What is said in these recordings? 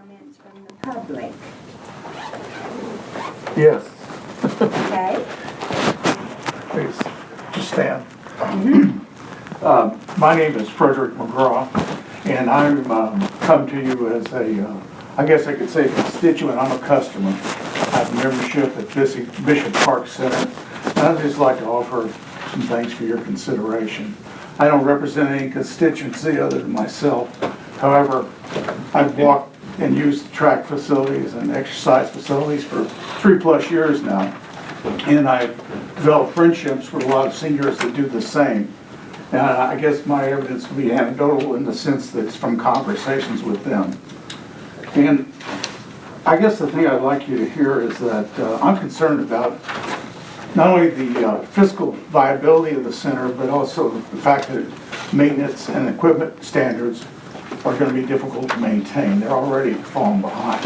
comments from the public? Yes, Okay? please, just stand. My name is Frederick McGraw, and I'm come to you as a, I guess I could say constituent. I'm a customer. I have membership at Bishop Park Center, and I'd just like to offer some things for your consideration. I don't represent any constituency other than myself. However, I've walked and used track facilities and exercise facilities for 3+ years now, and I've developed friendships with a lot of seniors that do the same. And I guess my evidence will be anecdotal in the sense that it's from conversations with them. And I guess the thing I'd like you to hear is that I'm concerned about not only the fiscal viability of the center, but also the fact that maintenance and equipment standards are going to be difficult to maintain. They're already falling behind.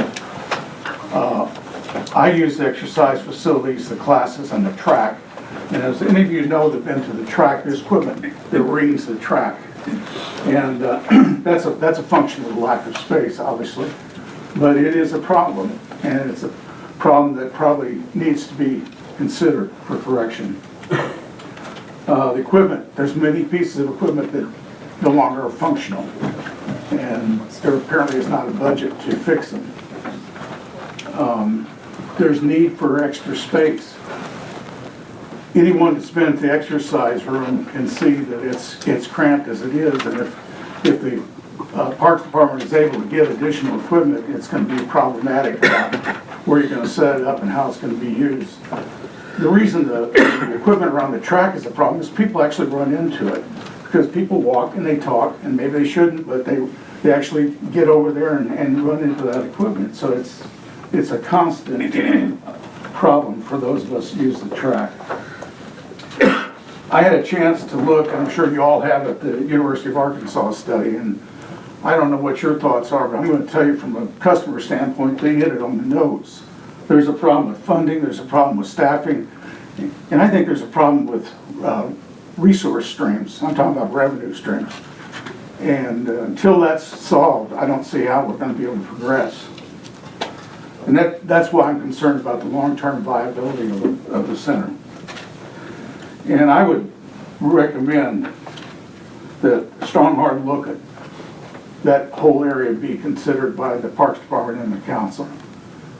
I use the exercise facilities, the classes, and the track. And as any of you know that have been to the track, there's equipment that rings the track. And that's a function of the lack of space, obviously. But it is a problem, and it's a problem that probably needs to be considered for correction. The equipment, there's many pieces of equipment that no longer are functional, and there apparently is not a budget to fix them. There's need for extra space. Anyone that's been at the exercise room can see that it's cramped as it is, and if the Parks Department is able to get additional equipment, it's going to be problematic about where you're going to set it up and how it's going to be used. The reason the equipment around the track is a problem is people actually run into it, because people walk and they talk, and maybe they shouldn't, but they actually get over there and run into that equipment. So it's a constant problem for those of us who use the track. I had a chance to look, I'm sure you all have, at the University of Arkansas study, and I don't know what your thoughts are, but I'm going to tell you from a customer standpoint, they hit it on the nose. There's a problem with funding, there's a problem with staffing, and I think there's a problem with resource streams. I'm talking about revenue streams. And until that's solved, I don't see how we're going to be able to progress. And that's why I'm concerned about the long-term viability of the center. And I would recommend that a strong, hard look at that whole area be considered by the Parks Department and the council,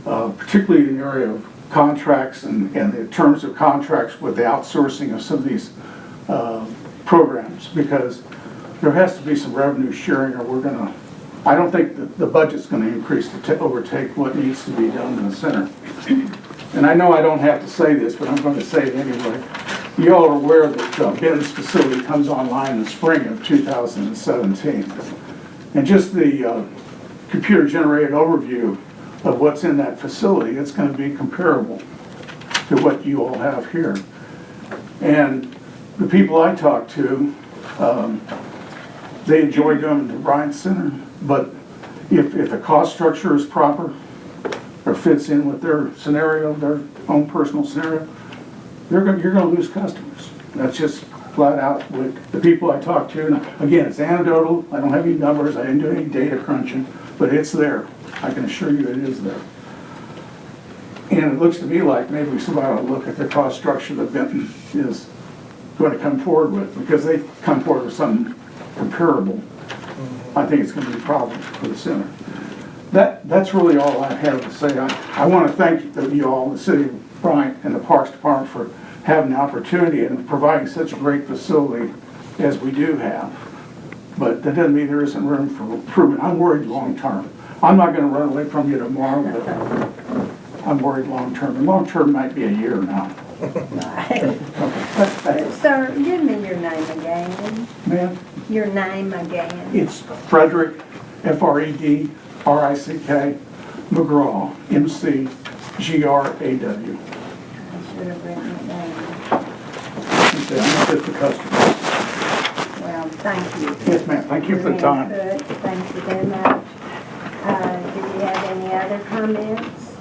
particularly in the area of contracts and the terms of contracts with the outsourcing of some of these programs, because there has to be some revenue sharing, or I don't think that the budget's going to increase to overtake what needs to be done in the center. And I know I don't have to say this, but I'm going to say it anyway. You all are aware that Ben's facility comes online in the spring of 2017. And just the computer-generated overview of what's in that facility, it's going to be comparable to what you all have here. And the people I talk to, they enjoy going to the Bryant Center, but if the cost structure is proper or fits in with their scenario, their own personal scenario, you're going to lose customers. That's just flat out with the people I talk to. And again, it's anecdotal. I don't have any numbers. I didn't do any data crunching, but it's there. I can assure you it is there. And it looks to me like maybe somebody ought to look at the cost structure that Benton is going to come forward with, because they come forward with something comparable. I think it's going to be a problem for the center. That's really all I have to say. I want to thank you all, the city of Bryant and the Parks Department, for having the opportunity and providing such a great facility as we do have. But that doesn't mean there isn't room for improvement. I'm worried long term. I'm not going to run away from you tomorrow, but I'm worried long term. And long term might be a year now. Right. Okay. Sir, give me your name again. Ma'am? Your name again. It's Frederick, Fredrick, McGraw, McGraw. I should have written it down. I'm just a customer. Well, thank you. Yes, ma'am. Thank you for the time. Good. Thank you very much. Do you have any other comments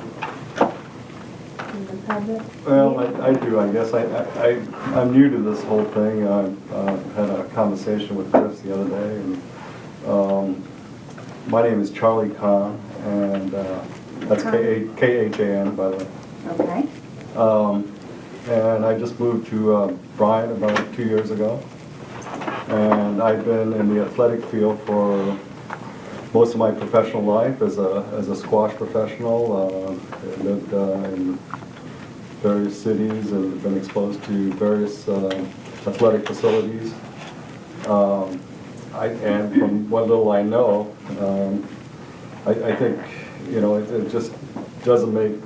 from the public? Well, I do, I guess. I'm new to this whole thing. I had a conversation with Chris the other day, and my name is Charlie Kahn, and that's Khan, by the way. Okay. And I just moved to Bryant about 2 years ago. And I've been in the athletic field for most of my professional life as a squash professional. I lived in various cities and been exposed to various athletic facilities. And from what little I know, I think, you know, it just doesn't make,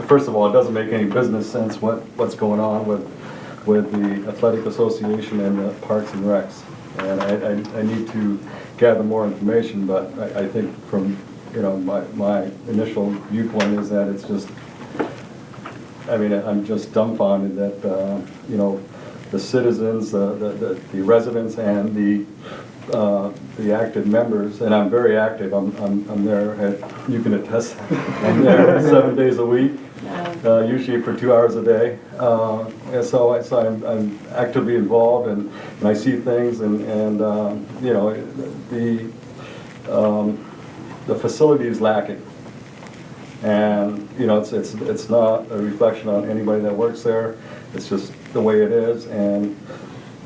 first of all, it doesn't make any business sense what's going on with the Athletic Association and the Parks and Recs. And I need to gather more information, but I think from, you know, my initial viewpoint is that it's just, I mean, I'm just dumbfounded that, you know, the citizens, the residents and the active members, and I'm very active, I'm there, you can attest, I'm there 7 days a week, usually for 2 hours a day. And so I'm actively involved, and I see things, and you know, the facility is lacking. And you know, it's not a reflection on anybody that works there. It's just the way it is, and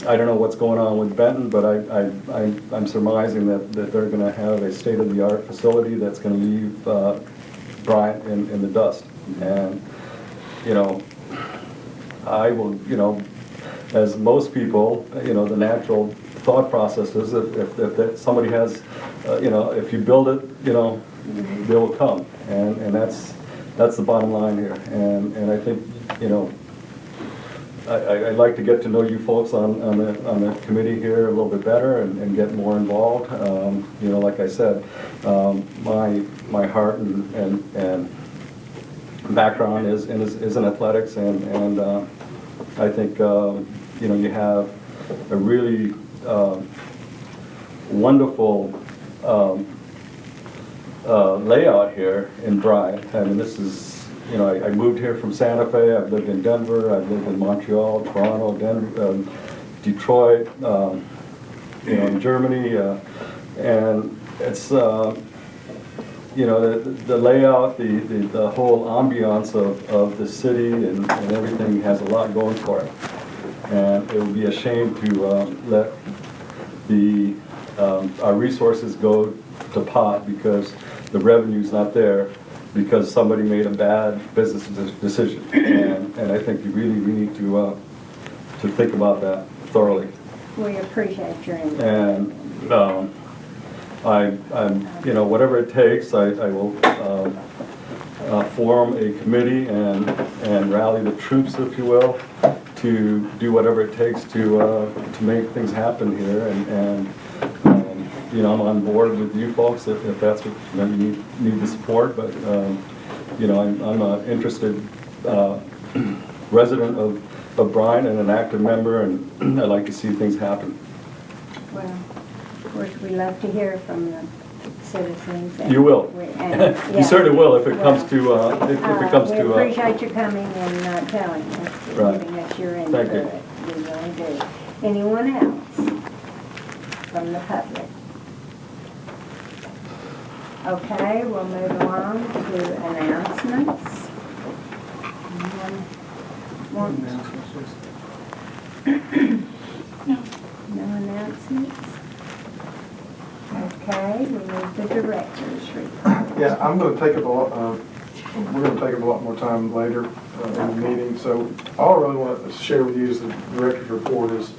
I don't know what's going on with Benton, but I'm surmising that they're going to have a state-of-the-art facility that's going to leave Bryant in the dust. And you know, I will, you know, as most people, you know, the natural thought process is if somebody has, you know, if you build it, you know, they will come, and that's the bottom line here. And I think, you know, I'd like to get to know you folks on the committee here a little bit better and get more involved. You know, like I said, my heart and background is in athletics, and I think you know, you have a really wonderful layout here in Bryant. I mean, this is, you know, I moved here from Santa Fe. I've lived in Denver. I've lived in Montreal, Toronto, Denver, Detroit, you know, in Germany, and it's you know, the layout, the whole ambiance of the city and everything has a lot going for it. And it would be a shame to let our resources go to pot because the revenue's not there, because somebody made a bad business decision. And I think you really need to think about that thoroughly. We appreciate your input. And I'm, you know, whatever it takes, I will form a committee and rally the troops, if you will, to do whatever it takes to make things happen here. And you know, I'm on board with you folks if that's what, you know, you need the support. But you know, I'm an interested resident of Bryant and an active member, and I'd like to see things happen. Well, of course, we love to hear from the citizens. You will. You certainly will if it comes to if it comes to. We appreciate you coming and telling us, Right. giving us your input. Thank you. We really do. Anyone else from the public? Okay, we'll move along to announcements. Anyone want? No announcements? Okay, we move to director's report. Yeah, I'm going to take up a lot, we're going to take up a lot more time later in the meeting. So all I really want to share with you is the director's report is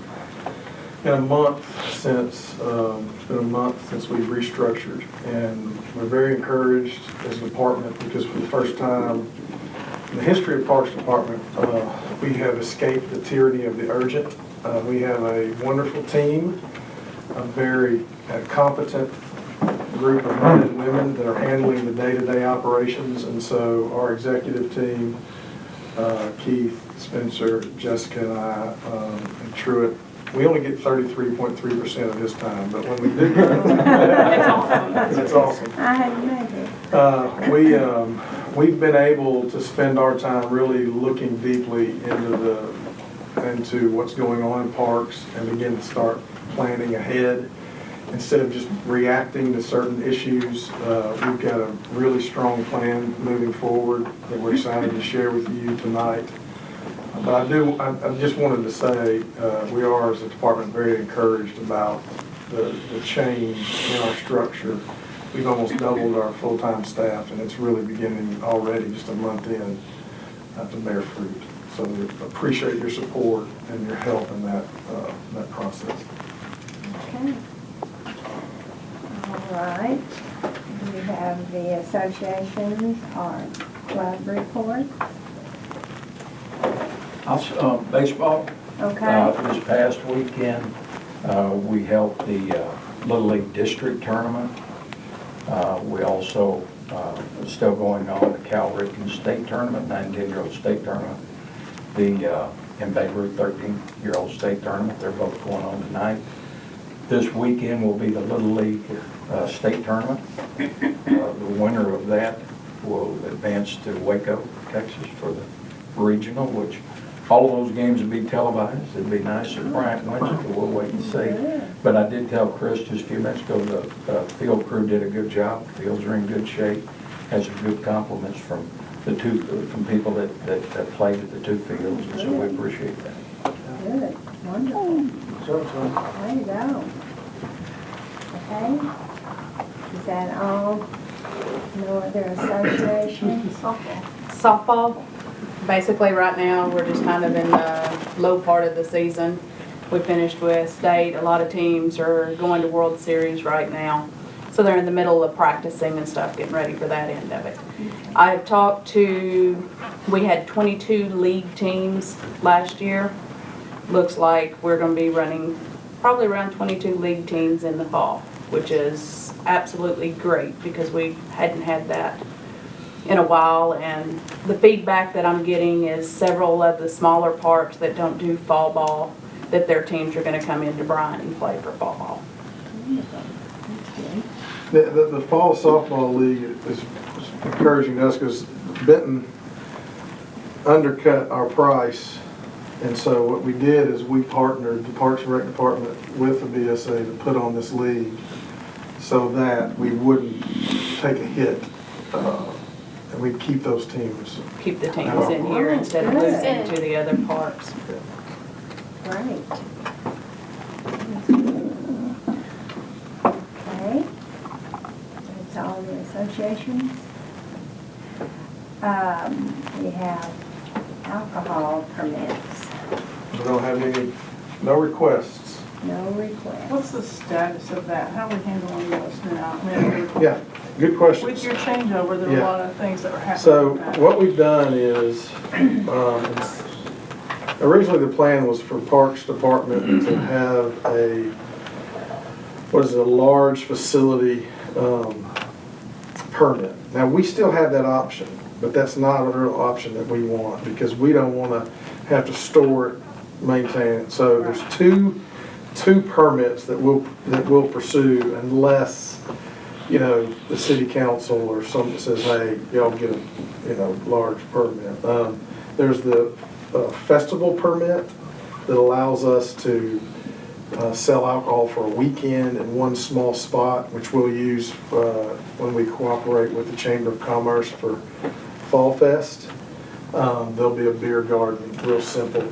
in a month since, it's been a month since we've restructured, and we're very encouraged as a department because for the first time in the history of Parks Department, we have escaped the tyranny of the urgent. We have a wonderful team, a very competent group of men and women that are handling the day-to-day operations, and so our executive team, Keith, Spencer, Jessica, and I, and Truett, we only get 33.3% of his time, but when we do get it, That's awesome. it's awesome. I hadn't made it. We've been able to spend our time really looking deeply into what's going on in parks and begin to start planning ahead instead of just reacting to certain issues, we've got a really strong plan moving forward that we're excited to share with you tonight. But I just wanted to say, we are as a department very encouraged about the change in our structure. We've almost doubled our full-time staff, and it's really beginning already, just a month in, to bear fruit. So we appreciate your support and your help in that process. Okay. All right. We have the associations or club report. Baseball. Okay. This past weekend, we held the Little League District Tournament. We also, still going on, the Cal Ripken State Tournament, 19-year-old state tournament. In Babe Ruth, 13-year-old state tournament. They're both going on tonight. This weekend will be the Little League State Tournament. The winner of that will advance to Waco, Texas for the regional, which all of those games will be televised. It'd be nice if Bryant wins it, but we'll wait and see. But I did tell Chris just a few minutes ago, the field crew did a good job. The fields are in good shape. Has some good compliments from people that played at the two fields, and so we appreciate that. Good. Wonderful. There you go. Okay. Is that all? No other associations? Softball, basically right now, we're just kind of in the low part of the season. We finished with state. A lot of teams are going to World Series right now. So they're in the middle of practicing and stuff, getting ready for that end of it. I've talked to, we had 22 league teams last year. Looks like we're going to be running probably around 22 league teams in the fall, which is absolutely great because we hadn't had that in a while. And the feedback that I'm getting is several of the smaller parks that don't do fall ball, that their teams are going to come into Bryant and play for fall ball. The fall softball league is encouraging us because Benton undercut our price. And so what we did is we partnered, the Parks and Rec Department, with the BSA to put on this league so that we wouldn't take a hit. And we'd keep those teams. Keep the teams in here instead of losing to the other parks. Great. Okay. That's all the associations. We have alcohol permits, We don't have any, no requests. no requests. What's the status of that? How are we handling those now? I mean, Yeah, good question. with your changeover, there were a lot of things that were happening. So with that. what we've done is, originally the plan was for Parks Department to have a large facility permit. Now, we still have that option, but that's not a real option that we want because we don't want to have to store it, maintain it. So there's two permits that we'll pursue unless, the city council or something says, hey, y'all get a, large permit. There's the festival permit that allows us to sell alcohol for a weekend in one small spot, which we'll use when we cooperate with the Chamber of Commerce for Fall Fest. There'll be a beer garden, real simple.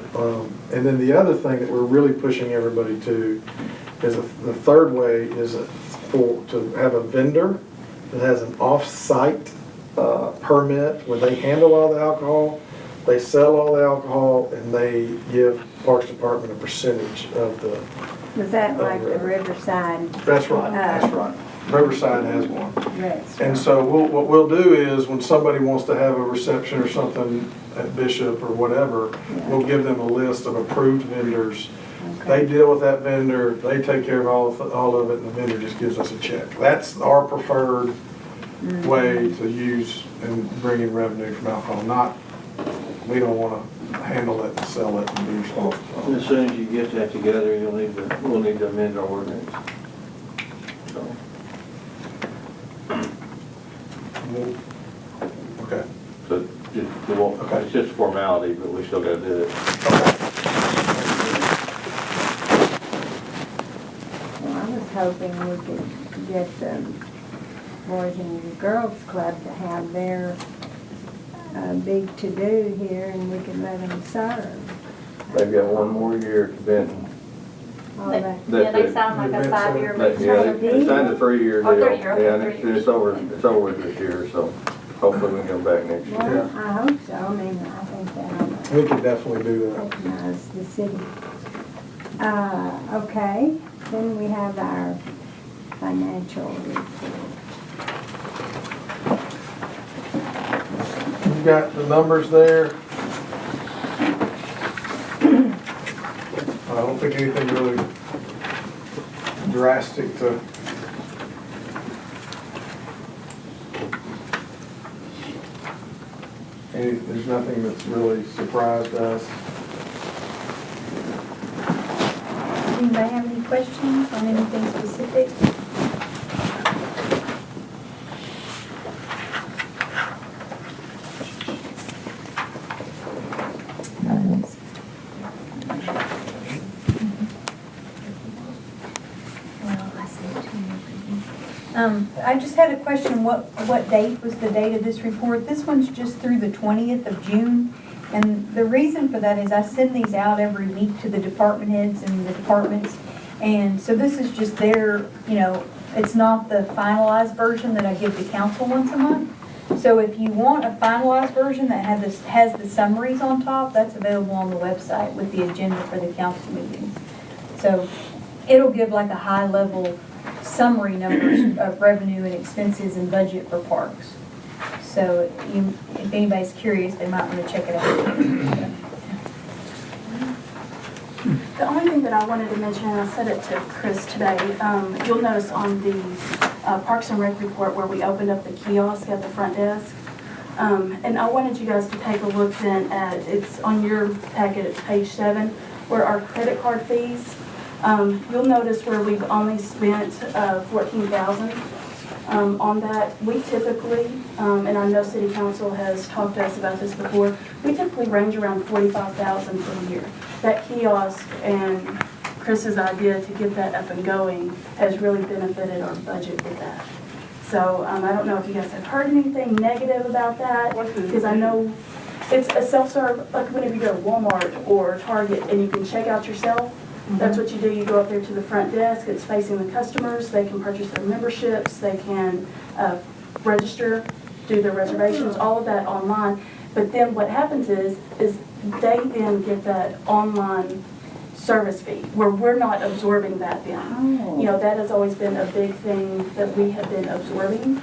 And then the other thing that we're really pushing everybody to is the third way is to have a vendor that has an off-site permit where they handle all the alcohol, they sell all the alcohol, and they give Parks Department a percentage of the. Was that like the Riverside That's right, that's right. Riverside has one. restaurant? And so what we'll do is when somebody wants to have a reception or something at Bishop or whatever, we'll give them a list of approved vendors. They deal with that vendor, they take care of all of it, and the vendor just gives us a check. That's our preferred way to use and bring in revenue from alcohol. We don't want to handle it and sell it and be responsible. As soon as you get that together, we'll need to amend our ordinance. So, Okay. so it's just formality, but we still gotta do it. Well, I was hoping we could get the Boys and Girls Club to have their big to-do here and we could let them serve. They've got one more year to Benton. All They- that. Yeah, they signed like a Event 5-year center. lease. Yeah, they signed a 3-year Oh, deal. 3-year, okay, Yeah, and 3 years. it's over this year, so hopefully we can go back next year. Well, I hope so. I mean, I think that'll We could definitely do that. recognize the city. Okay, then we have our financial report. You got the numbers there. I don't think anything really drastic to. There's nothing that's really surprised us. Anybody have any questions on anything specific? I just had a question, what date was the date of this report? This one's just through the 20th of June. And the reason for that is I send these out every week to the department heads and the departments. And so this is just their, it's not the finalized version that I give to council once a month. So if you want a finalized version that has the summaries on top, that's available on the website with the agenda for the council meetings. So it'll give like a high level summary numbers of revenue and expenses and budget for parks. So if anybody's curious, they might want to check it out. The only thing that I wanted to mention, and I said it to Chris today, you'll notice on the Parks and Rec report where we opened up the kiosk at the front desk. And I wanted you guys to take a look then at, it's on your packet, it's page 7, where our credit card fees, you'll notice where we've only spent $14,000 on that. We typically, and I know City Council has talked to us about this before, we typically range around $45,000 per year. That kiosk and Chris's idea to get that up and going has really benefited our budget with that. So I don't know if you guys have heard anything negative about that, because I know it's a self-serve, like whenever you go to Walmart or Target and you can check out yourself. That's what you do. You go up there to the front desk. It's facing the customers. They can purchase their memberships. They can register, do their reservations, all of that online. But then what happens is they then get that online service fee where we're not absorbing that then. Oh. You know, that has always been a big thing that we have been absorbing.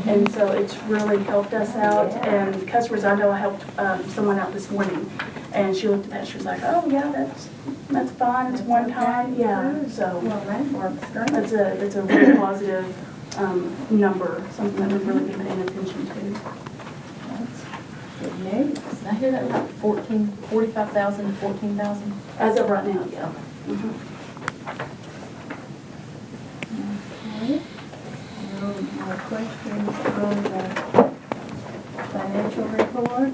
And so it's really helped us out. And customers, I know I helped someone out this morning, and she looked at that, she was like, oh yeah, that's fine, it's one time, yeah, so. Well, that works great. That's a really positive number, something that we've really been paying attention to. That's good news. Did I hear that right? 45,000 to 14,000? As of right now, yeah. Mhm. Okay. More questions on the financial report?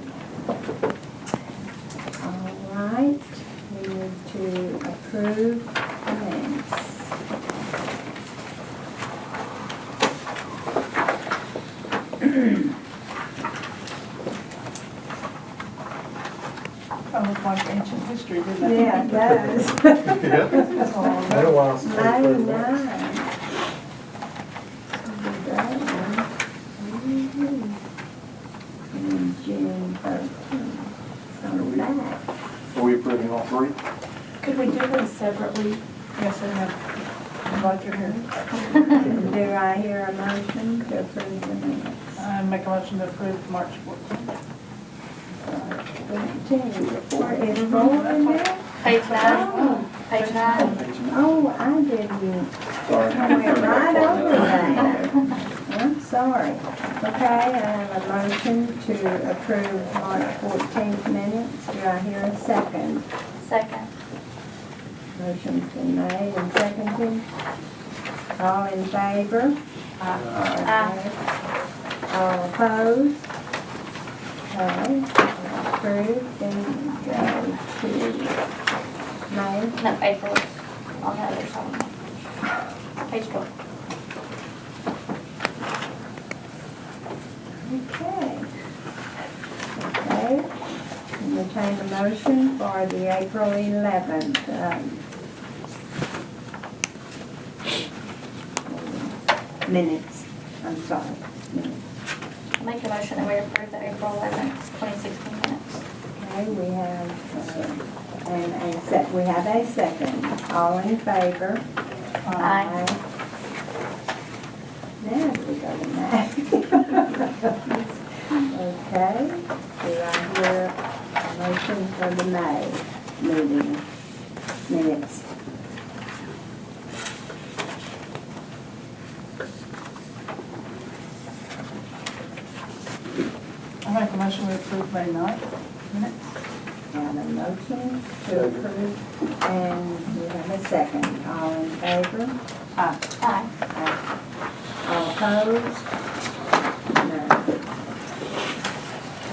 All right, we need to approve minutes. Kind of like ancient history, didn't it? Yeah, it does. Yeah. Been a while since we've heard that. 99. That one. And June 13th. On the back. Are we approving all 3? Could we do them separately? Yes, I have a budget here. Do I hear a motion to approve the minutes? I make a motion to approve March 14th. 14, is Roll in there? Page 9. Page 9. Oh, I didn't. I went right over that. I'm sorry. Okay, I have a motion to approve March 14th minutes. Do I hear a second? Second. Motion's been made and seconded. All in favor? Aye. All opposed? Okay, approved. Then go to May. No, April's on the other side. Page 12. Okay. Okay. Entertain a motion for the April 11th. Minutes. I'm sorry. Minutes. Make a motion that we approve the April 11th, 2016 minutes. Okay, we have, we have a second. All in favor? Aye. Now we go to May. Okay, do I hear a motion for the May meeting minutes? I make a motion we approve May 9th minutes. Have a motion to approve, and we have a second. All in favor? Aye. Aye. Aye. All opposed? No.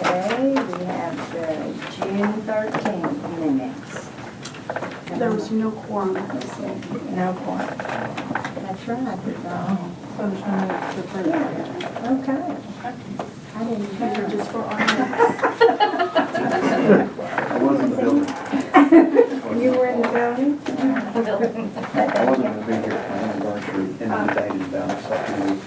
Okay, we have the June 13th minutes. There was no quorum. No point. That's right. So there's no need to approve that. Yeah, okay. I didn't These are hear just for our minutes. I wasn't in the building. You were in the building? I wasn't going to be here for an anniversary inundated about second week.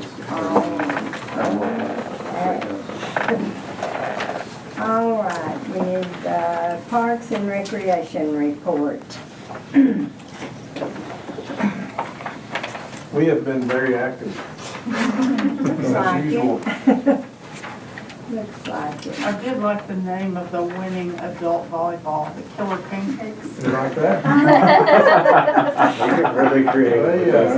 All right, with Parks and Recreation report. We have been very active, Looks as like usual. it. Looks like it. I did like the name of the winning adult volleyball, the Killer Pancakes. You like that? We get really creative with They, those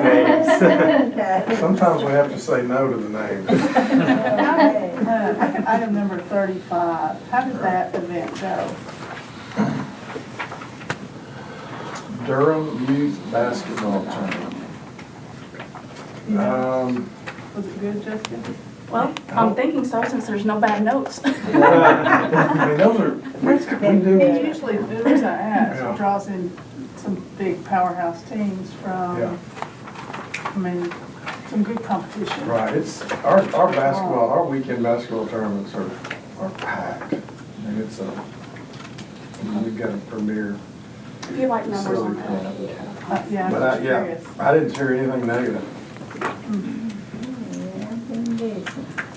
names. Okay. Sometimes we have to say no to the names. Okay. Item number 35, how did that event go? Durham Youth Basketball Tournament. Was it good, Jessica? Well, I'm thinking so since there's no bad notes. I mean, those are, we do, It usually, the reason I ask, Yeah. it draws in some big powerhouse teams Yeah. from, I mean, some good competition. right, it's, our basketball, our weekend basketball tournaments are packed. I mean, we've got a premier. If you like numbers on facility that. for it. Yeah, I'm But just yeah, curious. I didn't hear anything negative.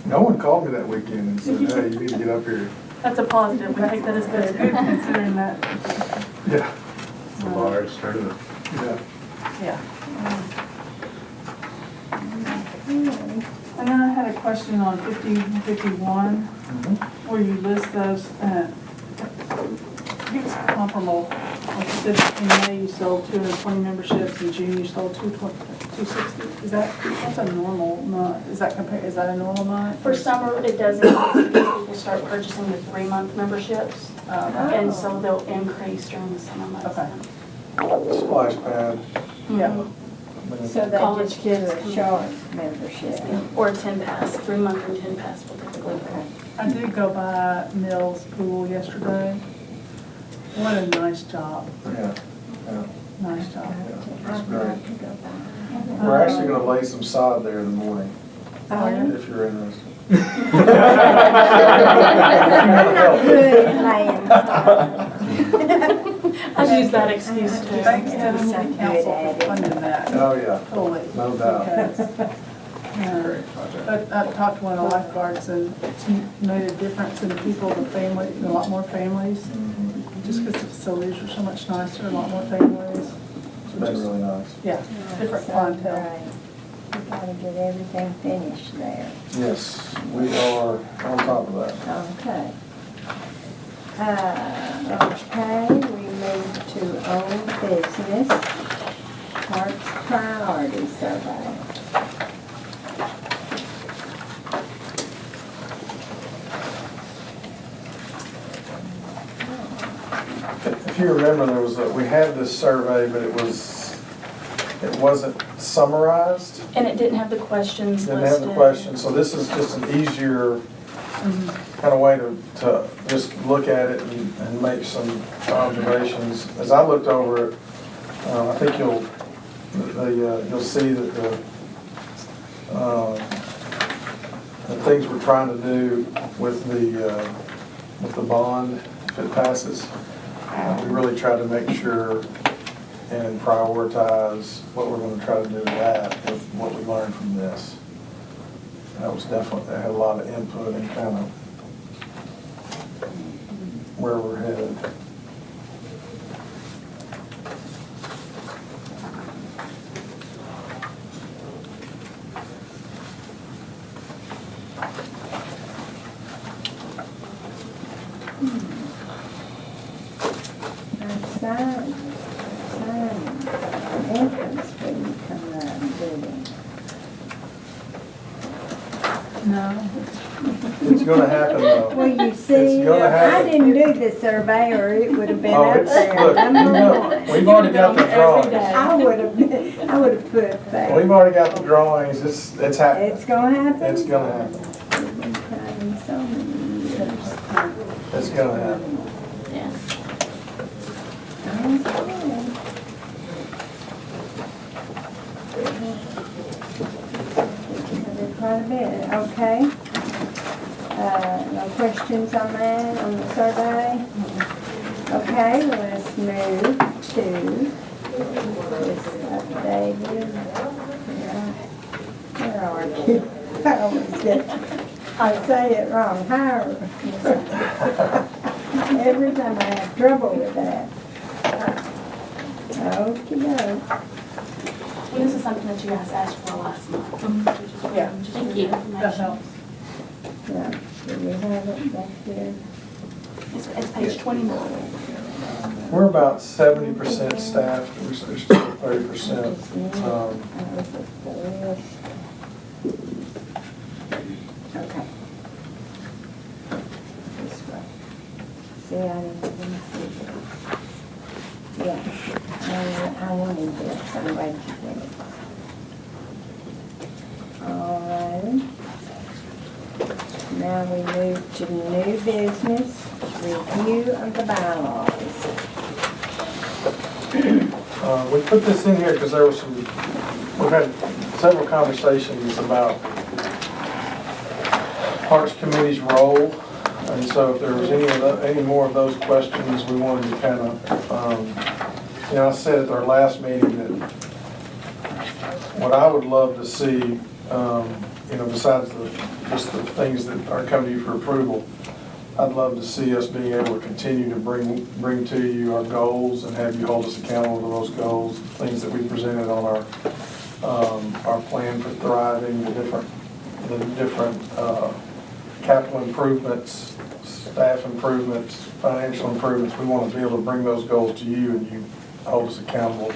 No one called me that weekend and said, hey, you need to get up here. That's a positive. We take that as That's good. good considering that, Yeah, It's a large tournament. yeah. yeah. And then I had a question on 50 and 51, where you list those, give us comparable. Like you said, in May you sold 220 memberships, in June you sold 260. Is that's a normal month? Is that a normal month? For summer, it does increase because people start purchasing the 3-month memberships. And so they'll increase during the summer months. Okay. Splash pad. Yeah. So they College just do kids a come- short membership. Or a 10 pass, 3-month and 10 pass will typically go. Okay. I did go by Mills Pool yesterday. What a nice job. Yeah, yeah. Nice job. That's I'd great. like to go by. We're actually gonna lay some sod there in the morning, Oh, yeah? if you're interested. I'm not good at laying I've used that excuse too. Thanks to the city council for funding that Oh, yeah, fully. no doubt. Because, I talked to one of the lifeguards and it's made a difference in people, the family, a lot more families. Just because the facilities are so much nicer, a lot more families. It's been really nice. Yeah, different clientele. Right. We gotta get everything finished there. Yes, we are on top of that. Okay. Okay, we move to old business, Parks Priority Survey. If you remember, we had this survey, but it wasn't summarized. And it didn't have the questions listed. Didn't have the question, so this is just an easier kind of way to just look at it and make some observations. As I looked over it, I think you'll see that the things we're trying to do with the bond, if it passes, we really try to make sure and prioritize what we're gonna try to do with that, with what we learned from this. That was definitely, that had a lot of input and kind of where we're headed. Sign entrance when you come out and do it. No. It's gonna happen though. Well, you see, It's gonna I happen. didn't do the survey or it would have been Oh, up it's, there. look, I'm you know, not- we've already got the drawings. I would have put that. We've already got the drawings, it's happening. It's gonna happen? It's gonna happen. We've been trying so many years. It's gonna happen. Quite a bit, okay. No questions on that, on the survey? Okay, let's move to this updated. Where are you? I always get, I say it wrong, Howard. Every time I have trouble with that. Okey-doke. Well, this is something that you guys asked for last month. Yeah. Thank you. That helps. Yeah, do we have it back here? It's page 29. We're about 70% staffed, we're still 30%. Okay. This way. See, I didn't even see that. Yeah, I wanted this, I'm glad you did it. All right. Now we move to new business, review of the bylaws. We put this in here because there was we've had several conversations about Parks Committee's role. And so if there was any more of those questions, we wanted to kind of, I said at our last meeting that what I would love to see, besides just the things that are coming to you for approval, I'd love to see us being able to continue to bring to you our goals and have you hold us accountable to those goals, things that we presented on our plan for thriving, the different capital improvements, staff improvements, financial improvements. We want to be able to bring those goals to you and you hold us accountable,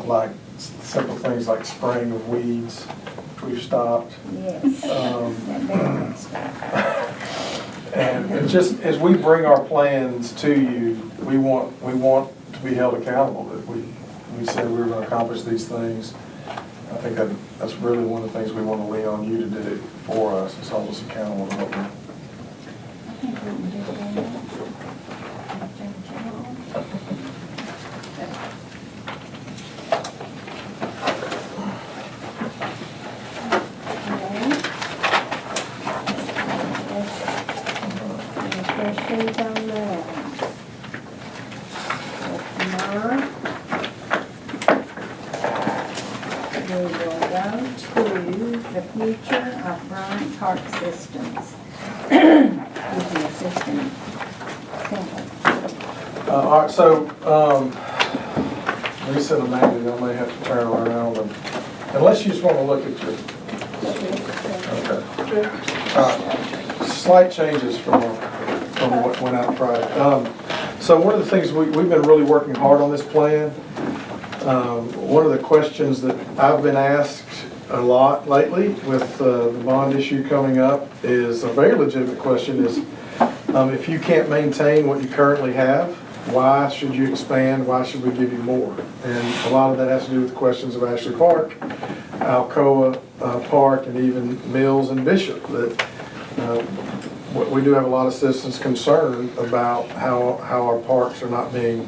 like simple things like spraying of weeds, which we've stopped. Yes. And it's just, as we bring our plans to you, we want to be held accountable, that we said we were going to accomplish these things. I think that's really one of the things we want to lean on you to do for us, is hold us accountable to what we. I think we can do that. Any questions on that? If not, we will go to the future of Bryant Park Systems. System. All right, so, Lisa and Amanda, y'all may have to turn around, unless you just want to look at your, okay. Slight changes from what went out Friday. So one of the things, we've been really working hard on this plan. One of the questions that I've been asked a lot lately with the bond issue coming up is a very legitimate question, is if you can't maintain what you currently have, why should you expand? Why should we give you more? And a lot of that has to do with questions of Ashley Park, Alcoa Park, and even Mills and Bishop. That we do have a lot of citizens concerned about how our parks are not being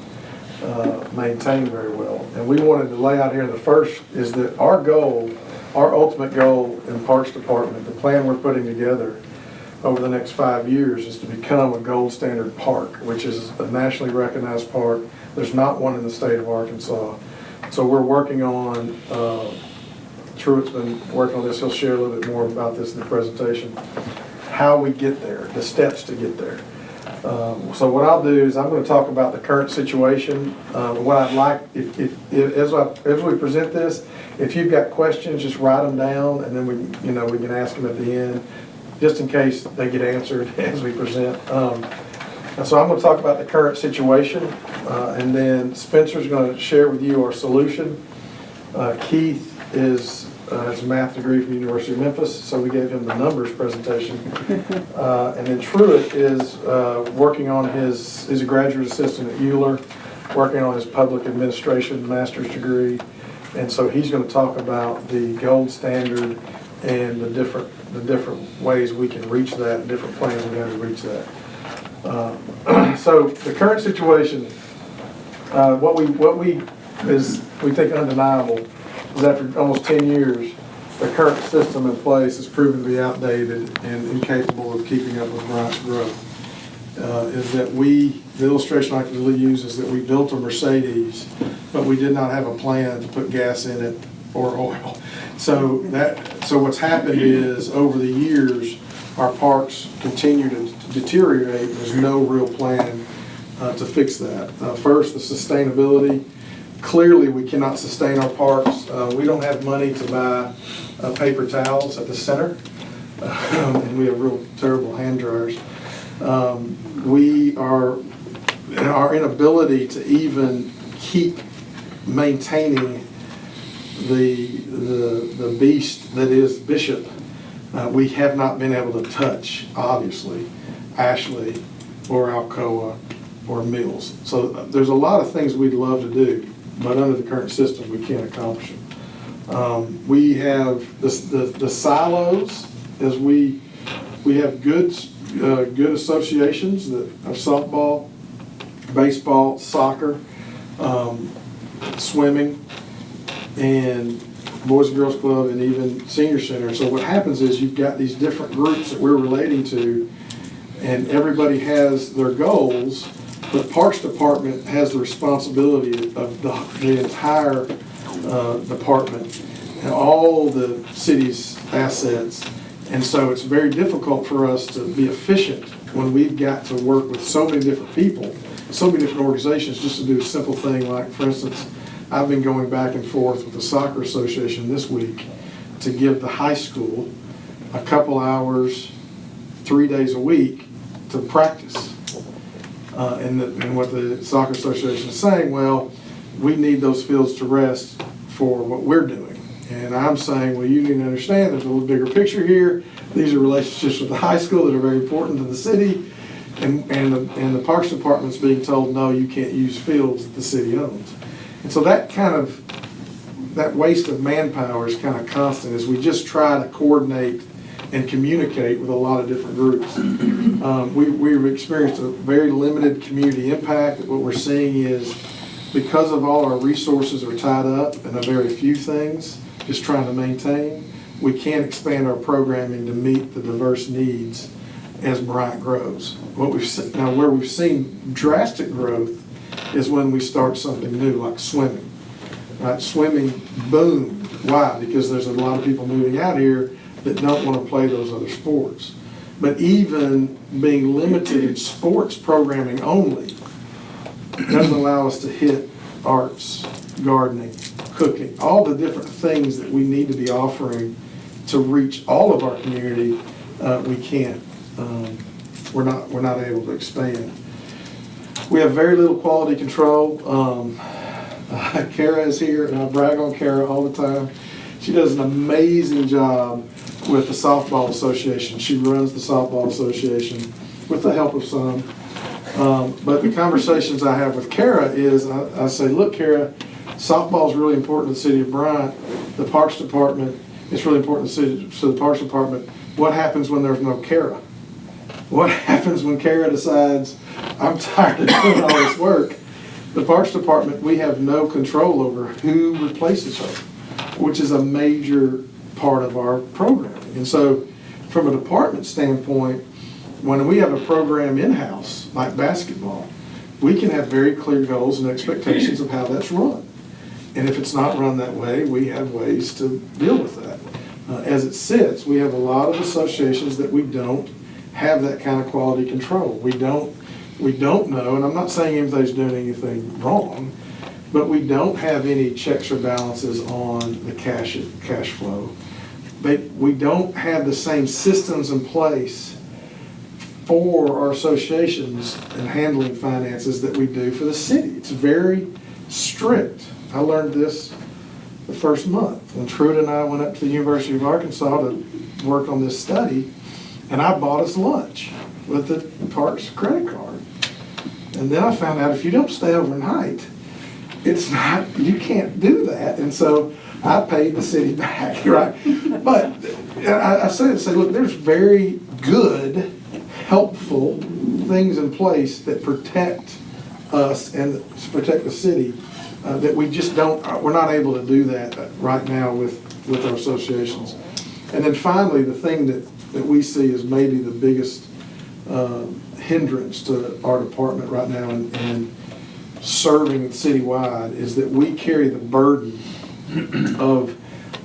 maintained very well. And we wanted to lay out here, the first is that our goal, our ultimate goal in the Parks Department, the plan we're putting together over the next 5 years is to become a gold standard park, which is a nationally recognized park. There's not one in the state of Arkansas. So we're working on, Truett's been working on this, he'll share a little bit more about this in the presentation, how we get there, the steps to get there. So what I'll do is I'm going to talk about the current situation. What I'd like, as we present this, if you've got questions, just write them down, and then we can ask them at the end, just in case they get answered as we present. So I'm going to talk about the current situation, and then Spencer's going to share with you our solution. Keith has a math degree from the University of Memphis, so we gave him the numbers presentation. And then Truett is working on he's a graduate assistant at Euler, working on his public administration master's degree. And so he's going to talk about the gold standard and the different ways we can reach that, different plans we have to reach that. So the current situation, what we think undeniable is after almost 10 years, the current system in place has proven to be outdated and incapable of keeping up with Bryant's growth. Is that the illustration I can use is that we built a Mercedes, but we did not have a plan to put gas in it or oil. So what's happened is over the years, our parks continue to deteriorate. There's no real plan to fix that. First, the sustainability. Clearly, we cannot sustain our parks. We don't have money to buy paper towels at the center, and we have real terrible hand dryers. Our inability to even keep maintaining the beast that is Bishop, we have not been able to touch, obviously, Ashley or Alcoa or Mills. So there's a lot of things we'd love to do, but under the current system, we can't accomplish them. We have the silos, as we have good associations that of softball, baseball, soccer, swimming, and Boys and Girls Club, and even Senior Center. So what happens is you've got these different groups that we're relating to, and everybody has their goals, but Parks Department has the responsibility of the entire department and all the city's assets. And so it's very difficult for us to be efficient when we've got to work with so many different people, so many different organizations, just to do a simple thing like, for instance, I've been going back and forth with the Soccer Association this week to give the high school a couple hours, 3 days a week to practice. And what the Soccer Association is saying, well, we need those fields to rest for what we're doing. And I'm saying, well, you need to understand there's a little bigger picture here. These are relationships with the high school that are very important to the city. And the Parks Department's being told, no, you can't use fields that the city owns. And so that waste of manpower is kind of constant as we just try to coordinate and communicate with a lot of different groups. We've experienced a very limited community impact. What we're seeing is because of all our resources are tied up in a very few things, just trying to maintain, we can't expand our programming to meet the diverse needs as Bryant grows. Where we've seen drastic growth is when we start something new, like swimming. Right? Swimming boomed. Why? Because there's a lot of people moving out here that don't want to play those other sports. But even being limited in sports programming only doesn't allow us to hit arts, gardening, cooking, all the different things that we need to be offering to reach all of our community. We can't. We're not able to expand. We have very little quality control. Kara is here, and I brag on Kara all the time. She does an amazing job with the Softball Association. She runs the Softball Association with the help of some. But the conversations I have with Kara is, I say, look, Kara, softball is really important to the city of Bryant. The Parks Department, it's really important to the Parks Department. What happens when there's no Kara? What happens when Kara decides, I'm tired of doing all this work, The Parks Department, we have no control over who replaces her, which is a major part of our programming. And so, from a department standpoint, when we have a program in-house, like basketball, we can have very clear goals and expectations of how that's run. And if it's not run that way, we have ways to deal with that. As it sits, we have a lot of associations that we don't have that kind of quality control. We don't know, and I'm not saying anybody's doing anything wrong, but we don't have any checks or balances on the cash flow. We don't have the same systems in place for our associations and handling finances that we do for the city. It's very strict. I learned this the first month when Trude and I went up to the University of Arkansas to work on this study, and I bought us lunch with the Parks credit card. And then I found out if you don't stay overnight, you can't do that. And so I paid the city back, right? But I say, look, there's very good, helpful things in place that protect us and protect the city that we just we're not able to do that right now with our associations. And then finally, the thing that we see as maybe the biggest hindrance to our department right now and serving citywide is that we carry the burden of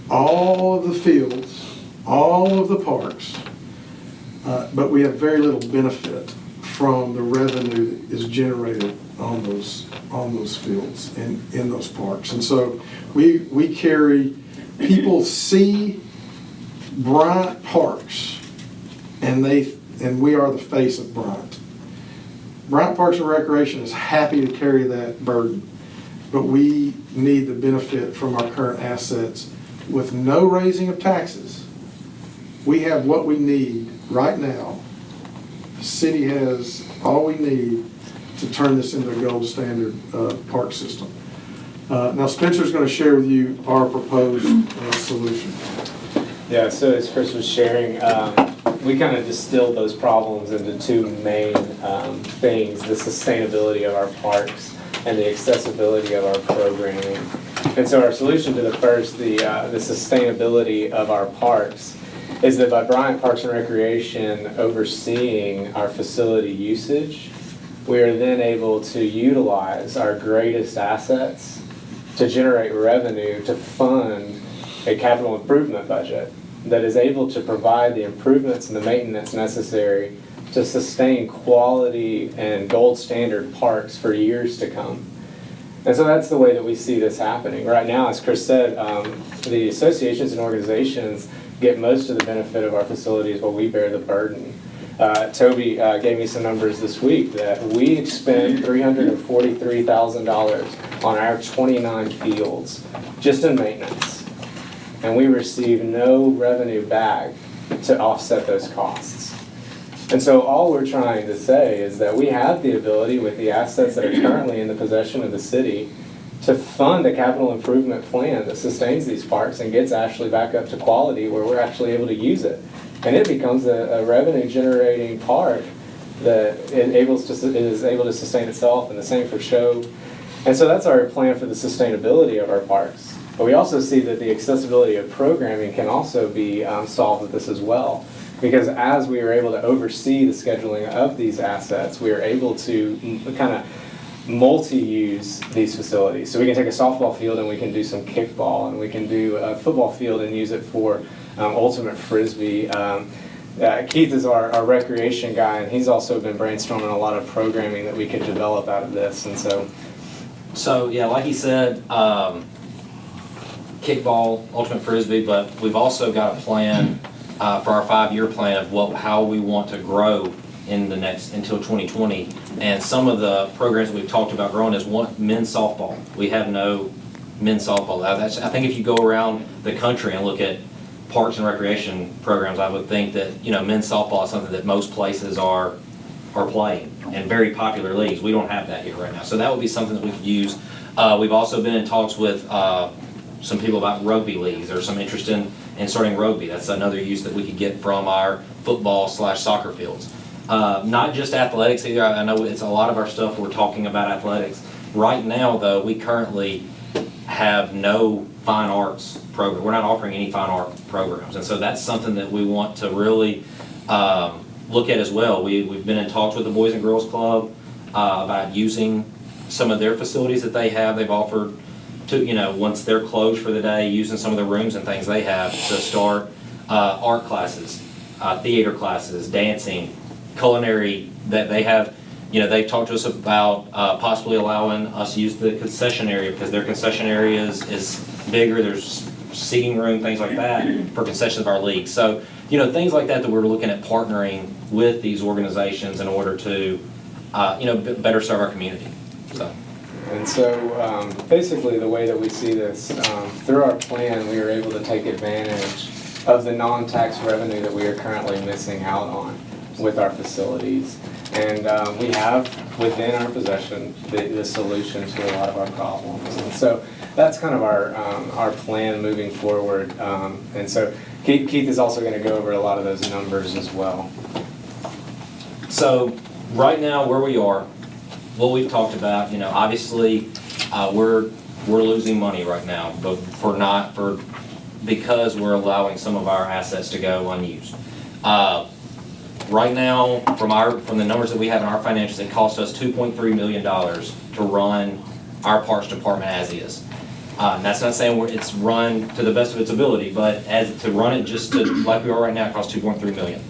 all of the fields, all of the parks, but we have very little benefit from the revenue that is generated on those fields and in those parks. And so we carry, people see Bryant Parks and we are the face of Bryant. Bryant Parks and Recreation is happy to carry that burden, but we need the benefit from our current assets with no raising of taxes. We have what we need right now. The city has all we need to turn this into a gold standard park system. Now Spencer's going to share with you our proposed solution. Yeah, so as Chris was sharing, we kind of distilled those problems into two main things: the sustainability of our parks and the accessibility of our programming. And so our solution to the first, the sustainability of our parks, is that by Bryant Parks and Recreation overseeing our facility usage, we are then able to utilize our greatest assets to generate revenue to fund a capital improvement budget that is able to provide the improvements and the maintenance necessary to sustain quality and gold standard parks for years to come. And so that's the way that we see this happening. Right now, as Chris said, the associations and organizations get most of the benefit of our facilities while we bear the burden. Toby gave me some numbers this week that we expend $343,000 on our 29 fields just in maintenance, and we receive no revenue back to offset those costs. And so all we're trying to say is that we have the ability with the assets that are currently in the possession of the city to fund a capital improvement plan that sustains these parks and gets Ashley back up to quality where we're actually able to use it. And it becomes a revenue-generating park that is able to sustain itself, and the same for show. And so that's our plan for the sustainability of our parks. But we also see that the accessibility of programming can also be solved with this as well. Because as we are able to oversee the scheduling of these assets, we are able to kind of multi-use these facilities. So we can take a softball field and we can do some kickball, and we can do a football field and use it for ultimate frisbee. Keith is our recreation guy, and he's also been brainstorming a lot of programming that we could develop out of this. And so yeah, like he said, kickball, ultimate frisbee, but we've also got a plan for our 5-year plan of how we want to grow in the next until 2020. And some of the programs we've talked about growing is men's softball. We have no men's softball. I think if you go around the country and look at parks and recreation programs, I would think that men's softball is something that most places are playing in very popular leagues. We don't have that here right now, so that would be something that we could use. We've also been in talks with some people about rugby leagues. There's some interest in starting rugby. That's another use that we could get from our football/soccer fields. Not just athletics either. I know it's a lot of our stuff we're talking about athletics, Right now, though, we currently have no fine arts program. We're not offering any fine art programs. And so that's something that we want to really look at as well. We've been in talks with the Boys and Girls Club about using some of their facilities that they have. They've offered to, once they're closed for the day, using some of the rooms and things they have to start art classes, theater classes, dancing, culinary, that they have. They've talked to us about possibly allowing us to use the concession area because their concession area is bigger. There's seating room, things like that for concessions of our league. So, things like that we're looking at partnering with these organizations in order to, better serve our community. So. And so basically the way that we see this, through our plan, we are able to take advantage of the non-tax revenue that we are currently missing out on with our facilities. And we have within our possession the solution to a lot of our problems. And so that's kind of our plan moving forward. And so Keith is also going to go over a lot of those numbers as well. So right now where we are, what we've talked about, obviously we're losing money right now, but because we're allowing some of our assets to go unused. Right now, from the numbers that we have in our financials, it cost us $2.3 million to run our parks department as is. That's not saying it's run to the best of its ability, but to run it just like we are right now, it costs $2.3 million.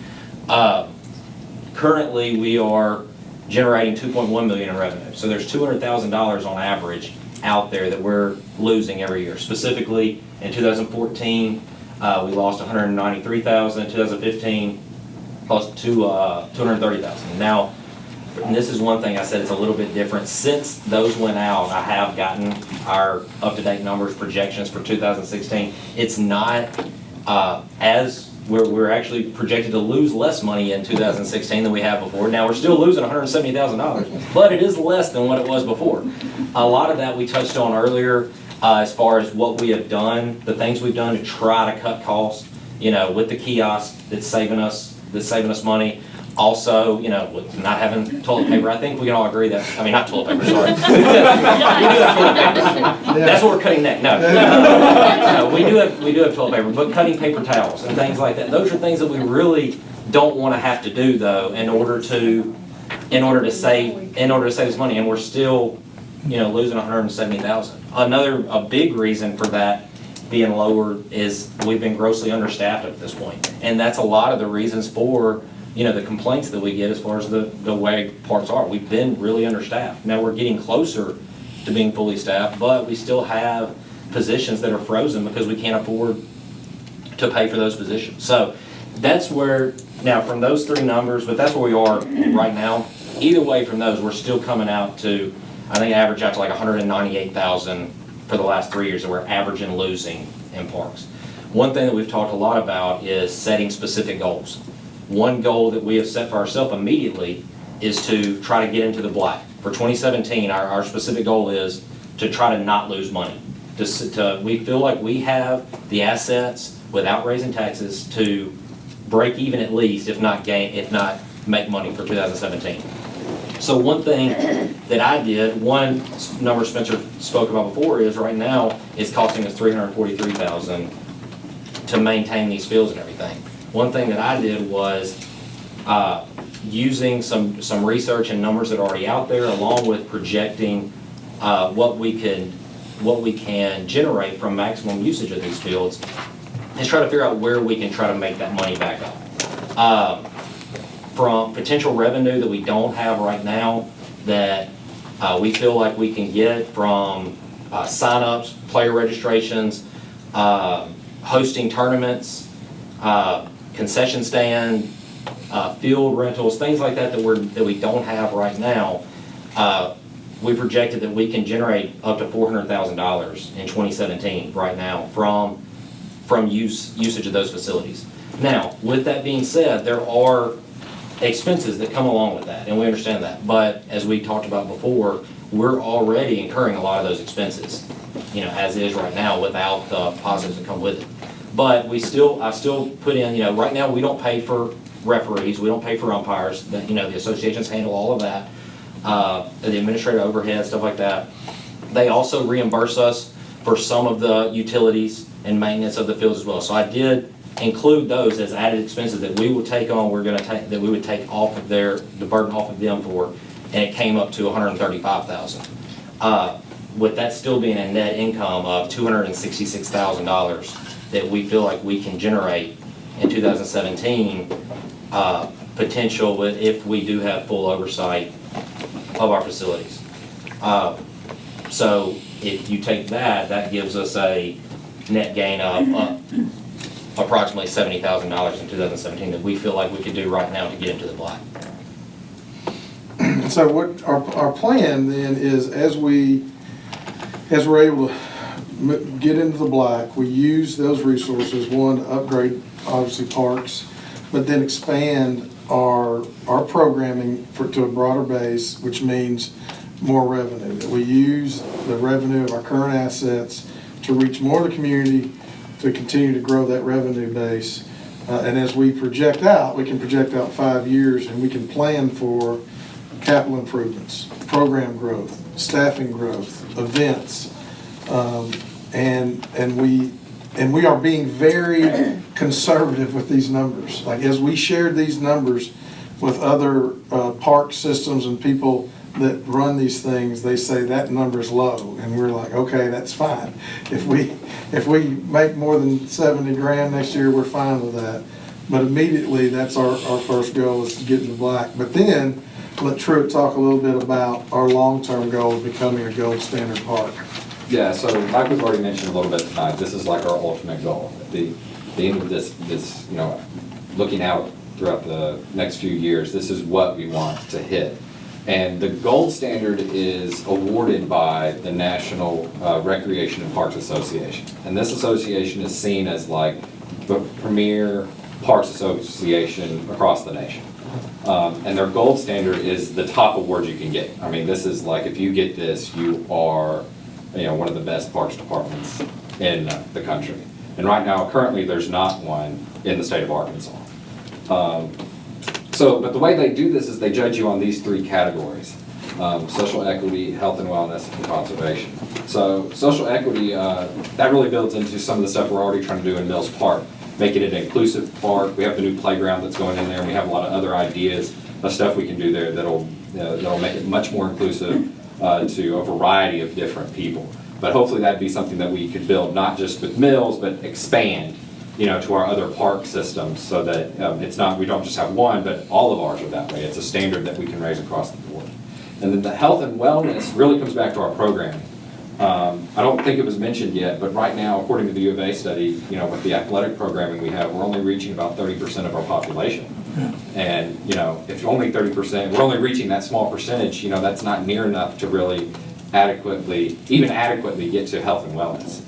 Currently, we are generating $2.1 million in revenue. So there's $200,000 on average out there that we're losing every year. Specifically, in 2014, we lost $193,000. In 2015, lost $230,000. Now, and this is one thing I said it's a little bit different. Since those went out, I have gotten our up-to-date numbers, projections for 2016. It's not as we're actually projected to lose less money in 2016 than we have before. Now, we're still losing $170,000, but it is less than what it was before. A lot of that we touched on earlier as far as what we have done, the things we've done to try to cut costs, with the kiosk that's saving us money. Also, with not having toilet paper, I think we can all agree that, not toilet paper, sorry. We do have toilet paper. That's what we're cutting next. No, we do have toilet paper, but cutting paper towels and things like that, those are things that we really don't want to have to do though in order to save this money, and we're still, losing $170,000. A big reason for that being lower is we've been grossly understaffed at this point. And that's a lot of the reasons for, the complaints that we get as far as the way parks are. We've been really understaffed. Now we're getting closer to being fully staffed, but we still have positions that are frozen because we can't afford to pay for those positions. So that's where, now from those three numbers, but that's where we are right now. Either way from those, we're still coming out to, I think average out to like $198,000 for the last 3 years that we're averaging losing in parks. One thing that we've talked a lot about is setting specific goals. One goal that we have set for ourselves immediately is to try to get into the black. For 2017, our specific goal is to try to not lose money. We feel like we have the assets without raising taxes to break even at least, if not make money for 2017. So one thing that I did, one number Spencer spoke about before, is right now it's costing us $343,000 to maintain these fields and everything. One thing that I did was using some research and numbers that are already out there, along with projecting what we can generate from maximum usage of these fields, is try to figure out where we can try to make that money back up. From potential revenue that we don't have right now that we feel like we can get from sign-ups, player registrations, hosting tournaments, concession stand, field rentals, things like that that we don't have right now. We projected that we can generate up to $400,000 in 2017 right now from usage of those facilities. Now, with that being said, there are expenses that come along with that, and we understand that. But as we talked about before, we're already incurring a lot of those expenses, as is right now without the positives that come with it. But I still put in, right now we don't pay for referees, we don't pay for umpires. The associations handle all of that. the administrative overhead, stuff like that. They also reimburse us for some of the utilities and maintenance of the fields as well. So I did include those as added expenses that we would take on, that we would take off of the burden off of them for, and it came up to $135,000. With that still being a net income of $266,000 that we feel like we can generate in 2017, potential if we do have full oversight of our facilities. So if you take that, that gives us a net gain of approximately $70,000 in 2017 that we feel like we could do right now to get into the black. So what our plan then is, as we're able to get into the black, we use those resources, one, to upgrade obviously parks, but then expand our programming to a broader base, which means more revenue. That we use the revenue of our current assets to reach more of the community, to continue to grow that revenue base. And as we project out, we can project out 5 years, and we can plan for capital improvements, program growth, staffing growth, events, and we are being very conservative with these numbers. Like, as we shared these numbers with other park systems and people that run these things, they say that number's low, and we're like, okay, that's fine. If we make more than 70 grand next year, we're fine with that. But immediately, that's our first goal, is to get in the black. But then let Truett talk a little bit about our long-term goal of becoming a gold standard park. Yeah, so like we've already mentioned a little bit tonight, this is like our ultimate goal. The end of this, looking out throughout the next few years, this is what we want to hit. And the gold standard is awarded by the National Recreation and Parks Association. And this association is seen as like the premier parks association across the nation. And their gold standard is the top award you can get. I mean, this is like, if you get this, you are, one of the best parks departments in the country. And right now, currently, there's not one in the state of Arkansas. But the way they do this is they judge you on these 3 categories: social equity, health and wellness, and conservation. So social equity, that really builds into some of the stuff we're already trying to do in Mills Park, making it an inclusive park. We have the new playground that's going in there, and we have a lot of other ideas of stuff we can do there that'll make it much more inclusive to a variety of different people. But hopefully that'd be something that we could build, not just with Mills, but expand, to our other park systems, so that we don't just have one, but all of ours are that way. It's a standard that we can raise across the board. And then the health and wellness really comes back to our programming. I don't think it was mentioned yet, but right now, according to the U of A study, with the athletic programming we have, we're only reaching about 30% of our population. And, if only 30%, we're only reaching that small percentage, that's not near enough to really adequately get to health and wellness,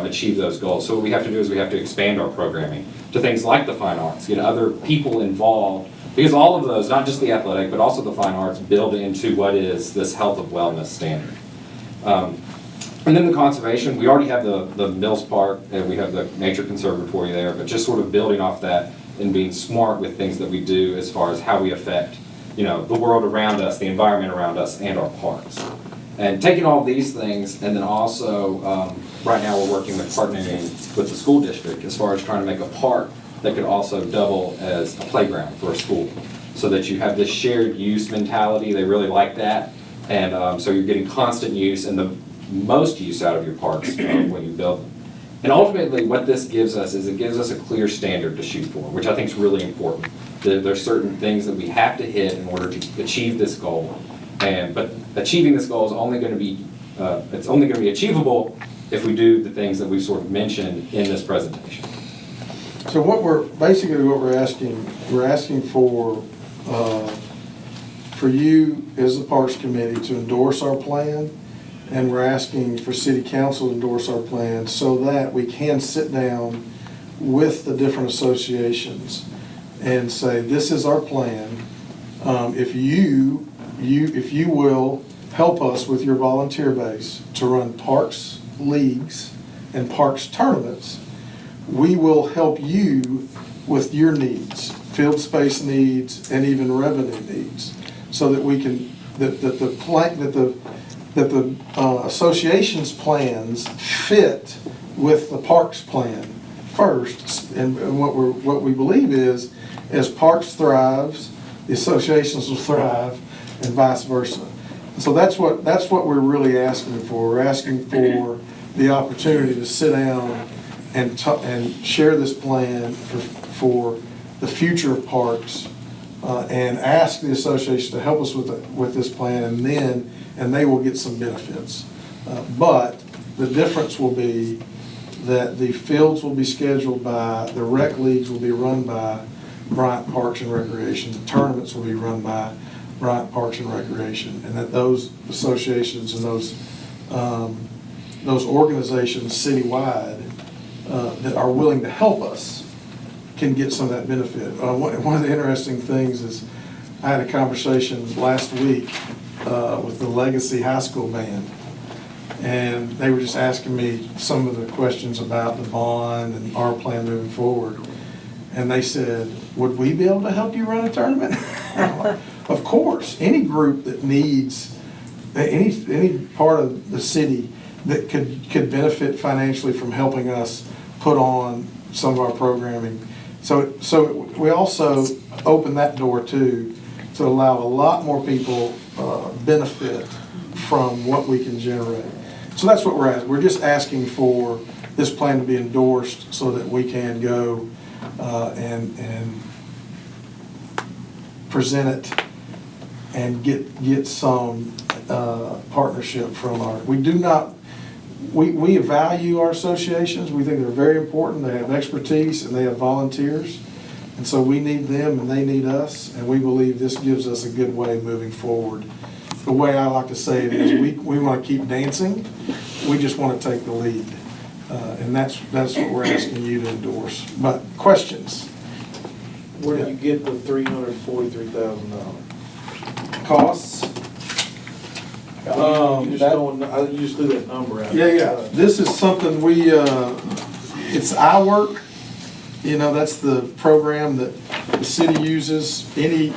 achieve those goals. So what we have to do is we have to expand our programming to things like the fine arts, get other people involved, because all of those, not just the athletic, but also the fine arts, build into what is this health and wellness standard. And then the conservation, we already have the Mills Park, and we have the Nature Conservatory there, but just sort of building off that and being smart with things that we do as far as how we affect, the world around us, the environment around us, and our parks. And taking all these things, and then also, right now we're working with partnering with the school district as far as trying to make a park that could also double as a playground for a school, so that you have this shared use mentality. They really like that. And so you're getting constant use and the most use out of your parks when you build them. And ultimately what this gives us is it gives us a clear standard to shoot for, which I think is really important. There's certain things that we have to hit in order to achieve this goal. But achieving this goal is only going to be, it's only going to be achievable if we do the things that we've sort of mentioned in this presentation. So what we're asking for you as the Parks Committee to endorse our plan, and we're asking for City Council to endorse our plan so that we can sit down with the different associations and say, this is our plan. If you will help us with your volunteer base to run parks leagues and parks tournaments, we will help you with your needs, field space needs, and even revenue needs, so that we can that the association's plans fit with the parks plan first. And what we believe is, as parks thrives, the associations will thrive, and vice versa. So that's what we're really asking for. We're asking for the opportunity to sit down and share this plan for the future of parks, and ask the association to help us with this plan, and they will get some benefits. But the difference will be that the fields will be scheduled by, the rec leagues will be run by Bryant Parks and Recreation, the tournaments will be run by Bryant Parks and Recreation, and that those associations and those organizations citywide that are willing to help us can get some of that benefit. One of the interesting things is I had a conversation last week with the Legacy High School band, and they were just asking me some of the questions about the bond and our plan moving forward. And they said, would we be able to help you run a tournament? Of course, any group that needs, any part of the city that could benefit financially from helping us put on some of our programming. So we also open that door too, to allow a lot more people benefit from what we can generate. So that's what we're asking. We're just asking for this plan to be endorsed so that we can go and present it and get some partnership from our, we value our associations. We think they're very important. They have expertise and they have volunteers. And so we need them and they need us, and we believe this gives us a good way moving forward. The way I like to say it is we want to keep dancing. We just want to take the lead. And that's what we're asking you to endorse. But questions? Where do you get the $343,000? Costs? You just threw that number out. Yeah. This is something it's our work. You know, that's the program that the city uses. Any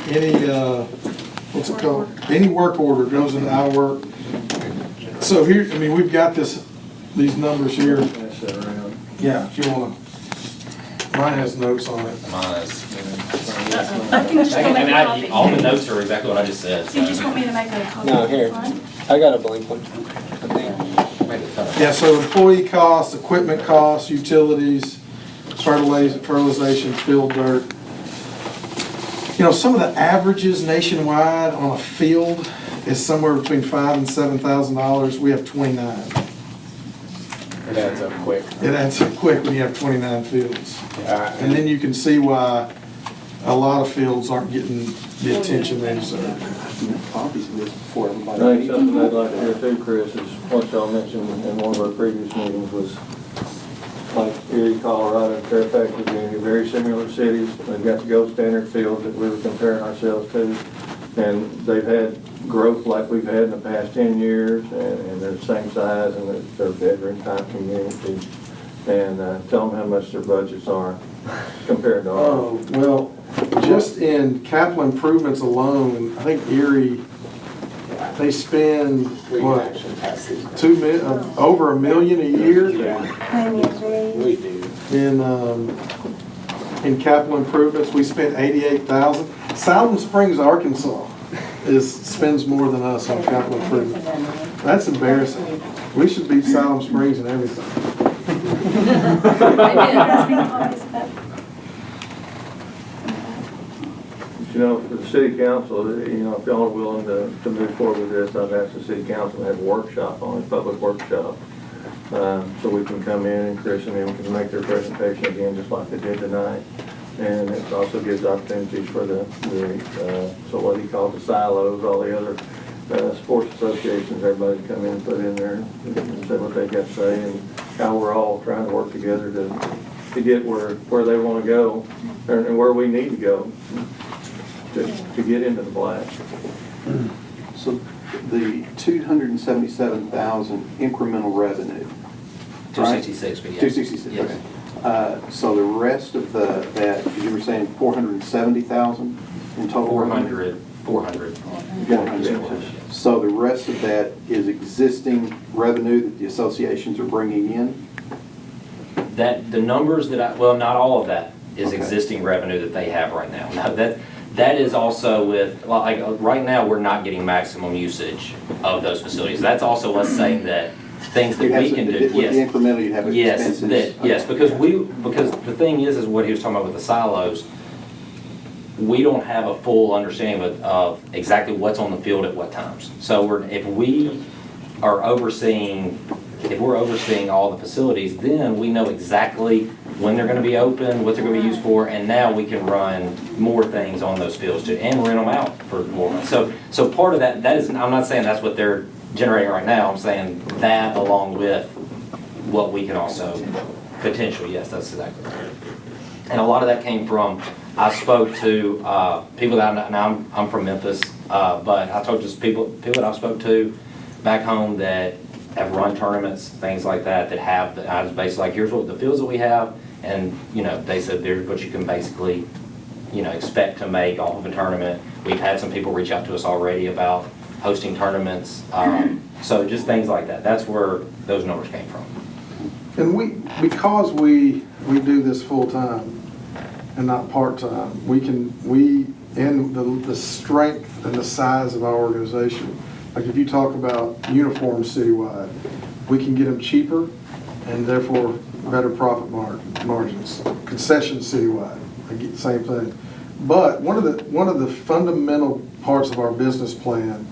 what's it called? Any work order goes into our work. So here, I mean, we've got these numbers here. Yeah, if you want to. Mine has notes on it. Mine is. I can just go make a copy. All the notes are exactly what I just said. So you just want me to make a copy? No, here. I got a blank one. Yeah, so employee costs, equipment costs, utilities, fertilization, field dirt. You know, some of the averages nationwide on a field is somewhere between $5,000 and $7,000. We have 29. It adds up quick. It adds up quick when you have 29 fields. And then you can see why a lot of fields aren't getting the attention they deserve. I think something I'd like to hear too, Chris, is what y'all mentioned in one of our previous meetings was like Erie, Colorado, and Fairfax, Virginia, very similar cities. They've got the gold standard fields that we were comparing ourselves to. And they've had growth like we've had in the past 10 years, and they're the same size, and they're veteran type communities. And tell them how much their budgets are compared to ours. Well, just in capital improvements alone, I think Erie, they spend, what, over $1 million a year? We do. In capital improvements, we spent $88,000. Salem Springs, Arkansas spends more than us on capital improvement. That's embarrassing. We should beat Salem Springs in everything. You know, for the city council, you know, if y'all are willing to move forward with this, I've asked the city council to have a workshop on it, public workshop. So we can come in and Chris and them can make their presentation again, just like they did tonight. And it also gives opportunities for so what he calls the silos, all the other sports associations, everybody to come in and put in there and say what they've got to say and how we're all trying to work together to get where they want to go and where we need to go to get into the black. So the 277,000 incremental revenue. 266, but yeah. 266, yes. Okay. So the rest of that, because you were saying 470,000 in total? 400. Okay. 100. So the rest of that is existing revenue that the associations are bringing in? That, the numbers that well, not all of that is Okay. existing revenue that they have right now. Now, that is also with, like, right now, we're not getting maximum usage of those facilities. That's also us saying that things that we can do, With the yes. incremental, you have Yes, expenses. yes, because the thing is what he was talking about with the silos, we don't have a full understanding of exactly what's on the field at what times. So if we're overseeing all the facilities, then we know exactly when they're gonna be open, what they're gonna be used for, and now we can run more things on those fields too, and rent them out for more. So part of that is, I'm not saying that's what they're generating right now, I'm saying that along with what we can also, potentially, yes, that's exactly right. And a lot of that came from, I spoke to people that, now I'm from Memphis, but I told just people that I spoke to back home that have run tournaments, things like that, I was basically like, here's what the fields that we have, and, they said, there's what you can basically, expect to make off of a tournament. We've had some people reach out to us already about hosting tournaments, so just things like that. That's where those numbers came from. And because we do this full-time and not part-time, and the strength and the size of our organization, like if you talk about uniforms citywide, we can get them cheaper and therefore better profit margins. Concessions citywide, same thing. But one of the fundamental parts of our business plan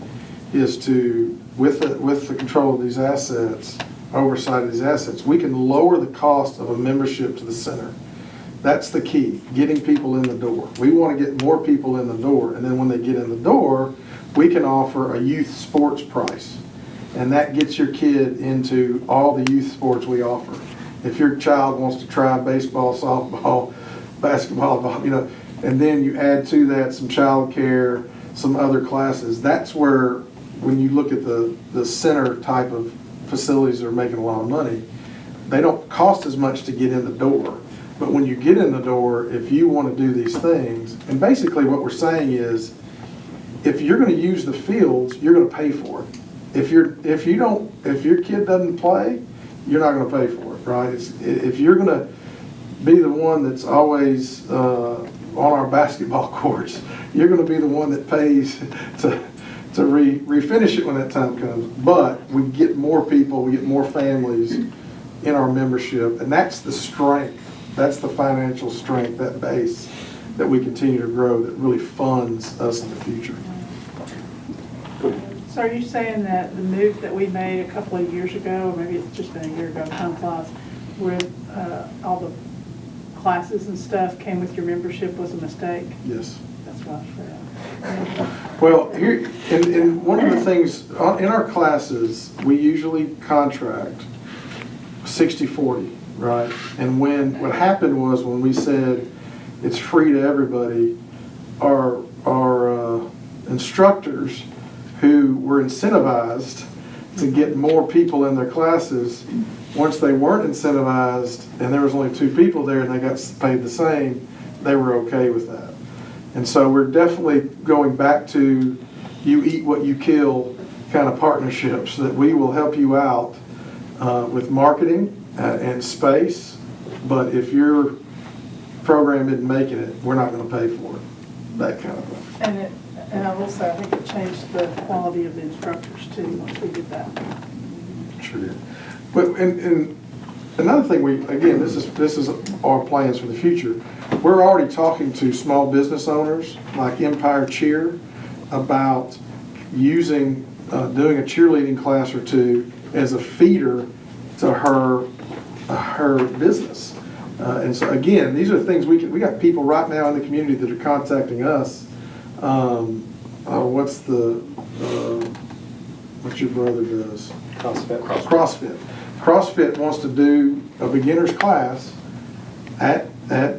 is to, with the control of these assets, oversight of these assets, we can lower the cost of a membership to the center. That's the key, getting people in the door. We want to get more people in the door, and then when they get in the door, we can offer a youth sports price. And that gets your kid into all the youth sports we offer. If your child wants to try baseball, softball, basketball, and then you add to that some child care, some other classes, that's where, when you look at the center type of facilities that are making a lot of money, they don't cost as much to get in the door. But when you get in the door, if you want to do these things, and basically what we're saying is, if you're going to use the fields, you're going to pay for it. If your kid doesn't play, you're not going to pay for it, right? If you're going to be the one that's always on our basketball courts, you're going to be the one that pays to refinish it when that time comes. But we get more people, we get more families in our membership, and that's the strength. That's the financial strength, that base that we continue to grow, that really funds us in the future. So are you saying that the move that we made a couple of years ago, or maybe it's just been a year ago, time flies, where all the classes and stuff came with your membership was a mistake? Yes. That's what I said. Well, here, and one of the things, in our classes, we usually contract 60-40, right? And what happened was, when we said it's free to everybody, our instructors who were incentivized to get more people in their classes, once they weren't incentivized and there was only 2 people there and they got paid the same, they were okay with that. And so we're definitely going back to you eat what you kill kind of partnerships, that we will help you out with marketing and space, but if your program isn't making it, we're not going to pay for it, that kind of thing. And I will say, I think it changed the quality of the instructors too, once we did that. Sure did. But and another thing, this is our plans for the future. We're already talking to small business owners like Empire Cheer about using doing a cheerleading class or 2 as a feeder to her business. And so again, these are things we got people right now in the community that are contacting us. What your brother does? CrossFit. CrossFit wants to do a beginner's class at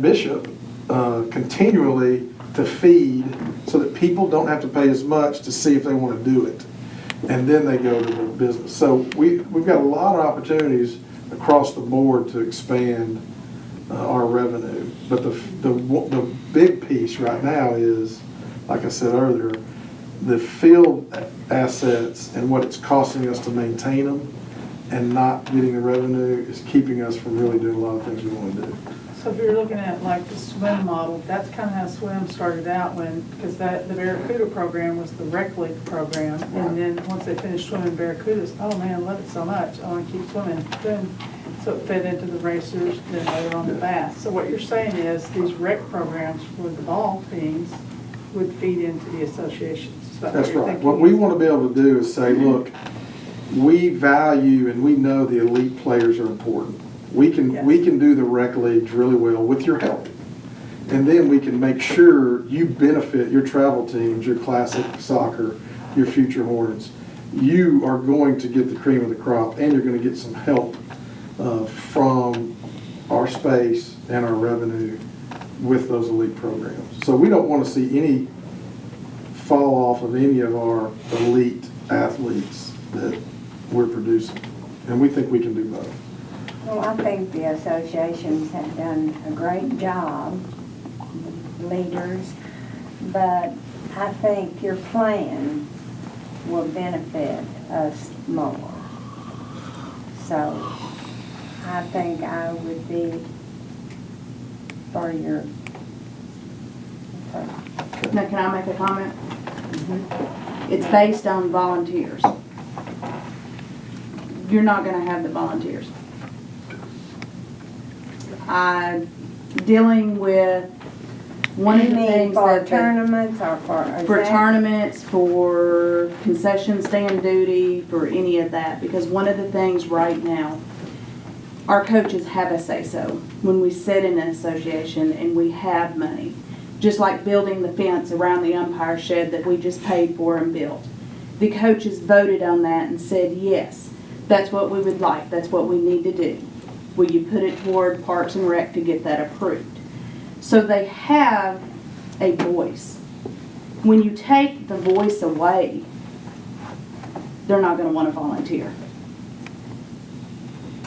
Bishop continually to feed, so that people don't have to pay as much to see if they want to do it, and then they go to the business. So we've got a lot of opportunities across the board to expand our revenue. But the big piece right now is, like I said earlier, the field assets and what it's costing us to maintain them and not getting the revenue is keeping us from really doing a lot of things we want to do. So if you're looking at like the swim model, that's kind of how swim started out because the Barracuda program was the rec league program. And then once they finished swimming Barracudas, oh man, I love it so much, I want to keep swimming. Then, so it fed into the racers, then later on the bass. So what you're saying is these rec programs for the ball teams would feed into the associations. Is that That's what you're right. thinking? What we want to be able to do is say, look, we value and we know the elite players are important. We can do the rec leagues really well with your help. And then we can make sure you benefit your travel teams, your classic soccer, your future Hornets. You are going to get the cream of the crop and you're going to get some help from our space and our revenue with those elite programs. So we don't want to see any fall off of any of our elite athletes that we're producing. And we think we can do both. Well, I think the associations have done a great job, leaders, but I think your plan will benefit us more. So I think I would be for your. Now, can I make a comment? It's based on volunteers. You're not gonna have the volunteers. Dealing with one of the things for that tournaments or for tournaments, for concession stand duty, for any of that, because one of the things right now, our coaches have a say-so when we sit in an association and we have money. Just like building the fence around the umpire shed that we just paid for and built. The coaches voted on that and said, yes, that's what we would like, that's what we need to do. Will you put it toward Parks and Rec to get that approved? So they have a voice. When you take the voice away, they're not gonna wanna volunteer.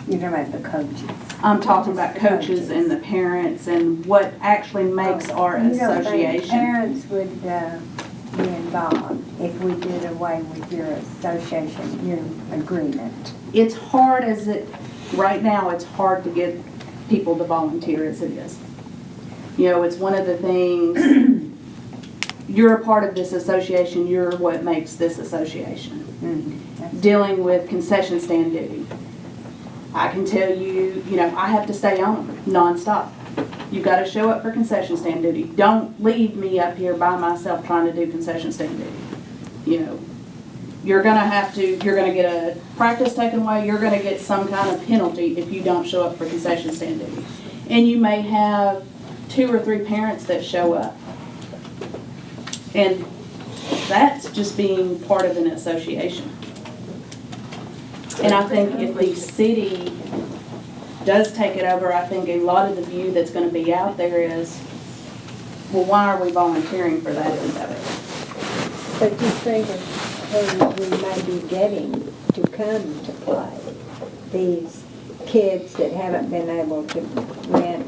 You're talking about the coaches. I'm talking about coaches and the parents and what actually makes our You don't think association. parents would be involved if we did away with your association, your agreement? It's hard right now it's hard to get people to volunteer as it is. You know, it's one of the things, you're a part of this association, you're what makes this association. Dealing with concession stand duty. I can tell you, I have to stay on nonstop. You've got to show up for concession stand duty. Don't leave me up here by myself trying to do concession stand duty. You're gonna get a practice taken away, you're gonna get some kind of penalty if you don't show up for concession stand duty. And you may have 2 or 3 parents that show up. And that's just being part of an association. And I think if the city does take it over, I think a lot of the view that's gonna be out there is, well, why are we volunteering for that end of it? But you think of who we may be getting to come to play, these kids that haven't been able to rent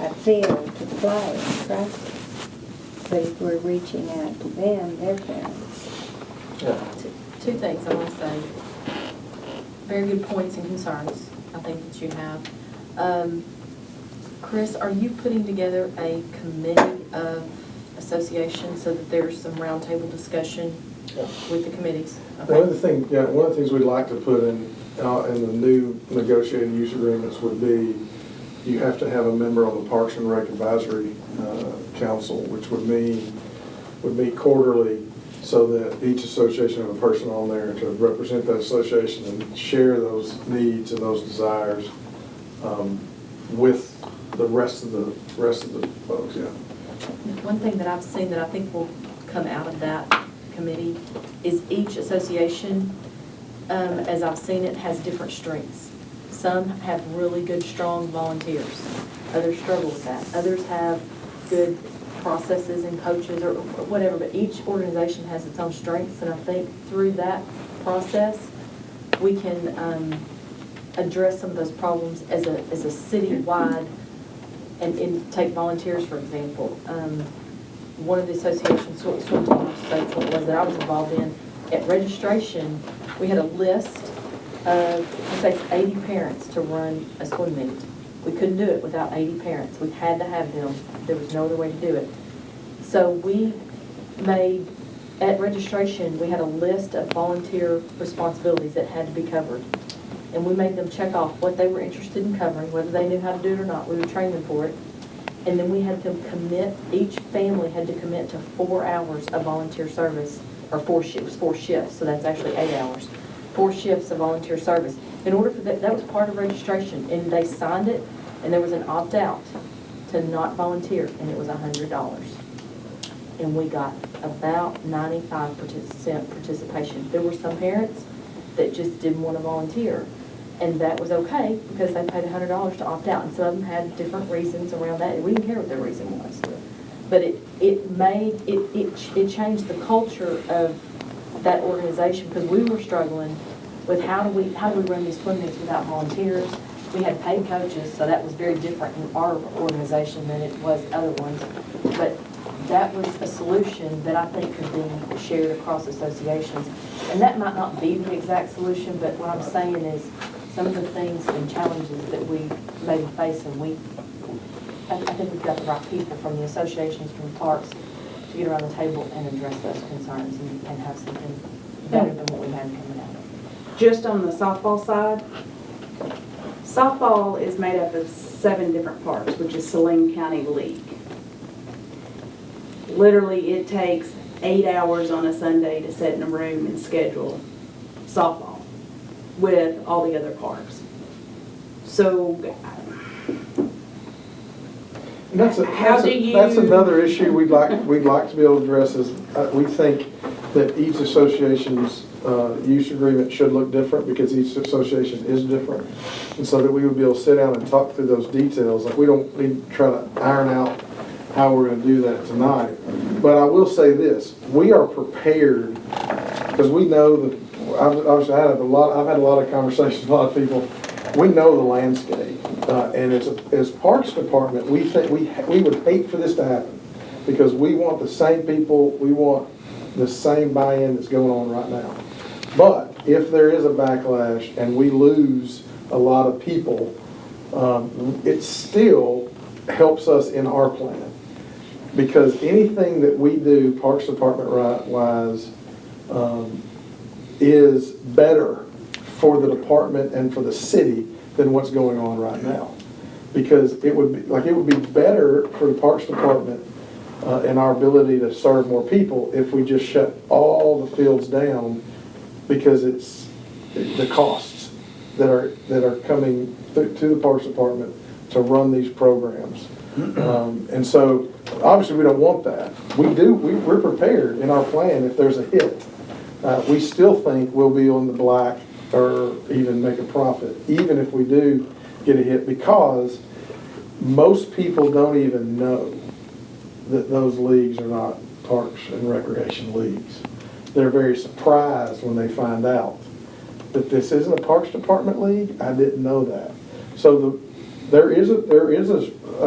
a field to play and practice. But if we're reaching out to them, their parents. Two things I want to say. Very good points and concerns, I think, that you have. Chris, are you putting together a committee of association so that there's some roundtable discussion with the committees? Okay. One of the things we'd like to put in the new negotiated use agreements would be, you have to have a member on the Parks and Rec Advisory Council, which would meet quarterly, so that each association have a person on there to represent that association and share those needs and those desires with the rest of the folks. Yeah. One thing that I've seen that I think will come out of that committee is each association, as I've seen it, has different strengths. Some have really good, strong volunteers. Others struggle with that. Others have good processes and coaches or whatever, but each organization has its own strengths, and I think through that process, we can address some of those problems as a city-wide, and take volunteers, for example. one of the associations, swim teams, so what it was that I was involved in, at registration, we had a list of, it takes 80 parents to run a swim meet. We couldn't do it without 80 parents. We had to have them. There was no other way to do it. So we made, at registration, we had a list of volunteer responsibilities that had to be covered. And we made them check off what they were interested in covering, whether they knew how to do it or not. We would train them for it. And then we had them commit, each family had to commit to 4 hours of volunteer service, or 4 shifts, so that's actually 8 hours. 4 shifts of volunteer service. In order for that was part of registration, and they signed it, and there was an opt-out to not volunteer, and it was $100. And we got about 95% participation. There were some parents that just didn't want to volunteer, and that was okay, because they paid $100 to opt out, and some of them had different reasons around that. We didn't care what their reason was. But it changed the culture of that organization, because we were struggling with how do we run these swim meets without volunteers. We had paid coaches, so that was very different in our organization than it was other ones. But that was a solution that I think could be shared across associations. And that might not be the exact solution, but what I'm saying is some of the things and challenges that we may be facing, I think we've got the right people from the associations, from the parks, to get around the table and address those concerns and have something better than what we had coming out. Just on the softball side, softball is made up of 7 different parks, which is Saline County League. Literally, it takes 8 hours on a Sunday to sit in a room and schedule softball with all the other parks. So, And that's another issue we'd like to be able to address is we think that each association's use agreement should look different because each association is different. And so that we would be able to sit down and talk through those details. Like we don't need to try to iron out how we're going to do that tonight. But I will say this, we are prepared because we know that, obviously I've had a lot of conversations with a lot of people. We know the landscape. And as Parks Department, we think we would hate for this to happen because we want the same people, we want the same buy-in that's going on right now. But if there is a backlash and we lose a lot of people, it still helps us in our plan. Because anything that we do, Parks Department wise, is better for the department and for the city than what's going on right now. Because it would be better for the Parks Department and our ability to serve more people if we just shut all the fields down because it's the costs that are coming to the Parks Department to run these programs. And so obviously we don't want that. We're prepared in our plan if there's a hit. We still think we'll be on the black or even make a profit, even if we do get a hit, because most people don't even know that those leagues are not parks and recreation leagues. They're very surprised when they find out that this isn't a Parks Department league. I didn't know that. So there is a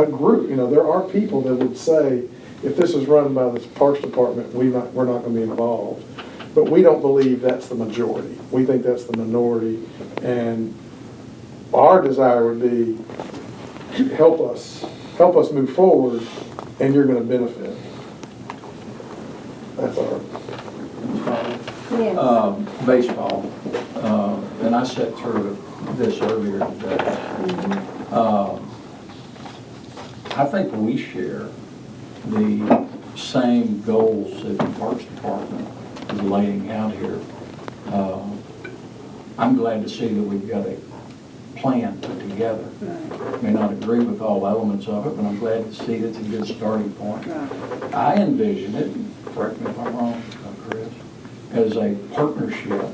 group, there are people that would say, if this is run by the Parks Department, we're not going to be involved. But we don't believe that's the majority. We think that's the minority. And our desire would be, help us move forward, and you're going to benefit. That's our. Yes. Baseball, and I sat through this earlier today. I think we share the same goals that the Parks Department is laying out here. I'm glad to see that we've got a plan put together. Right. May not agree with all elements of it, but I'm glad to see it's a good starting point. Right. I envision it, correct me if I'm wrong, Chris, as a partnership,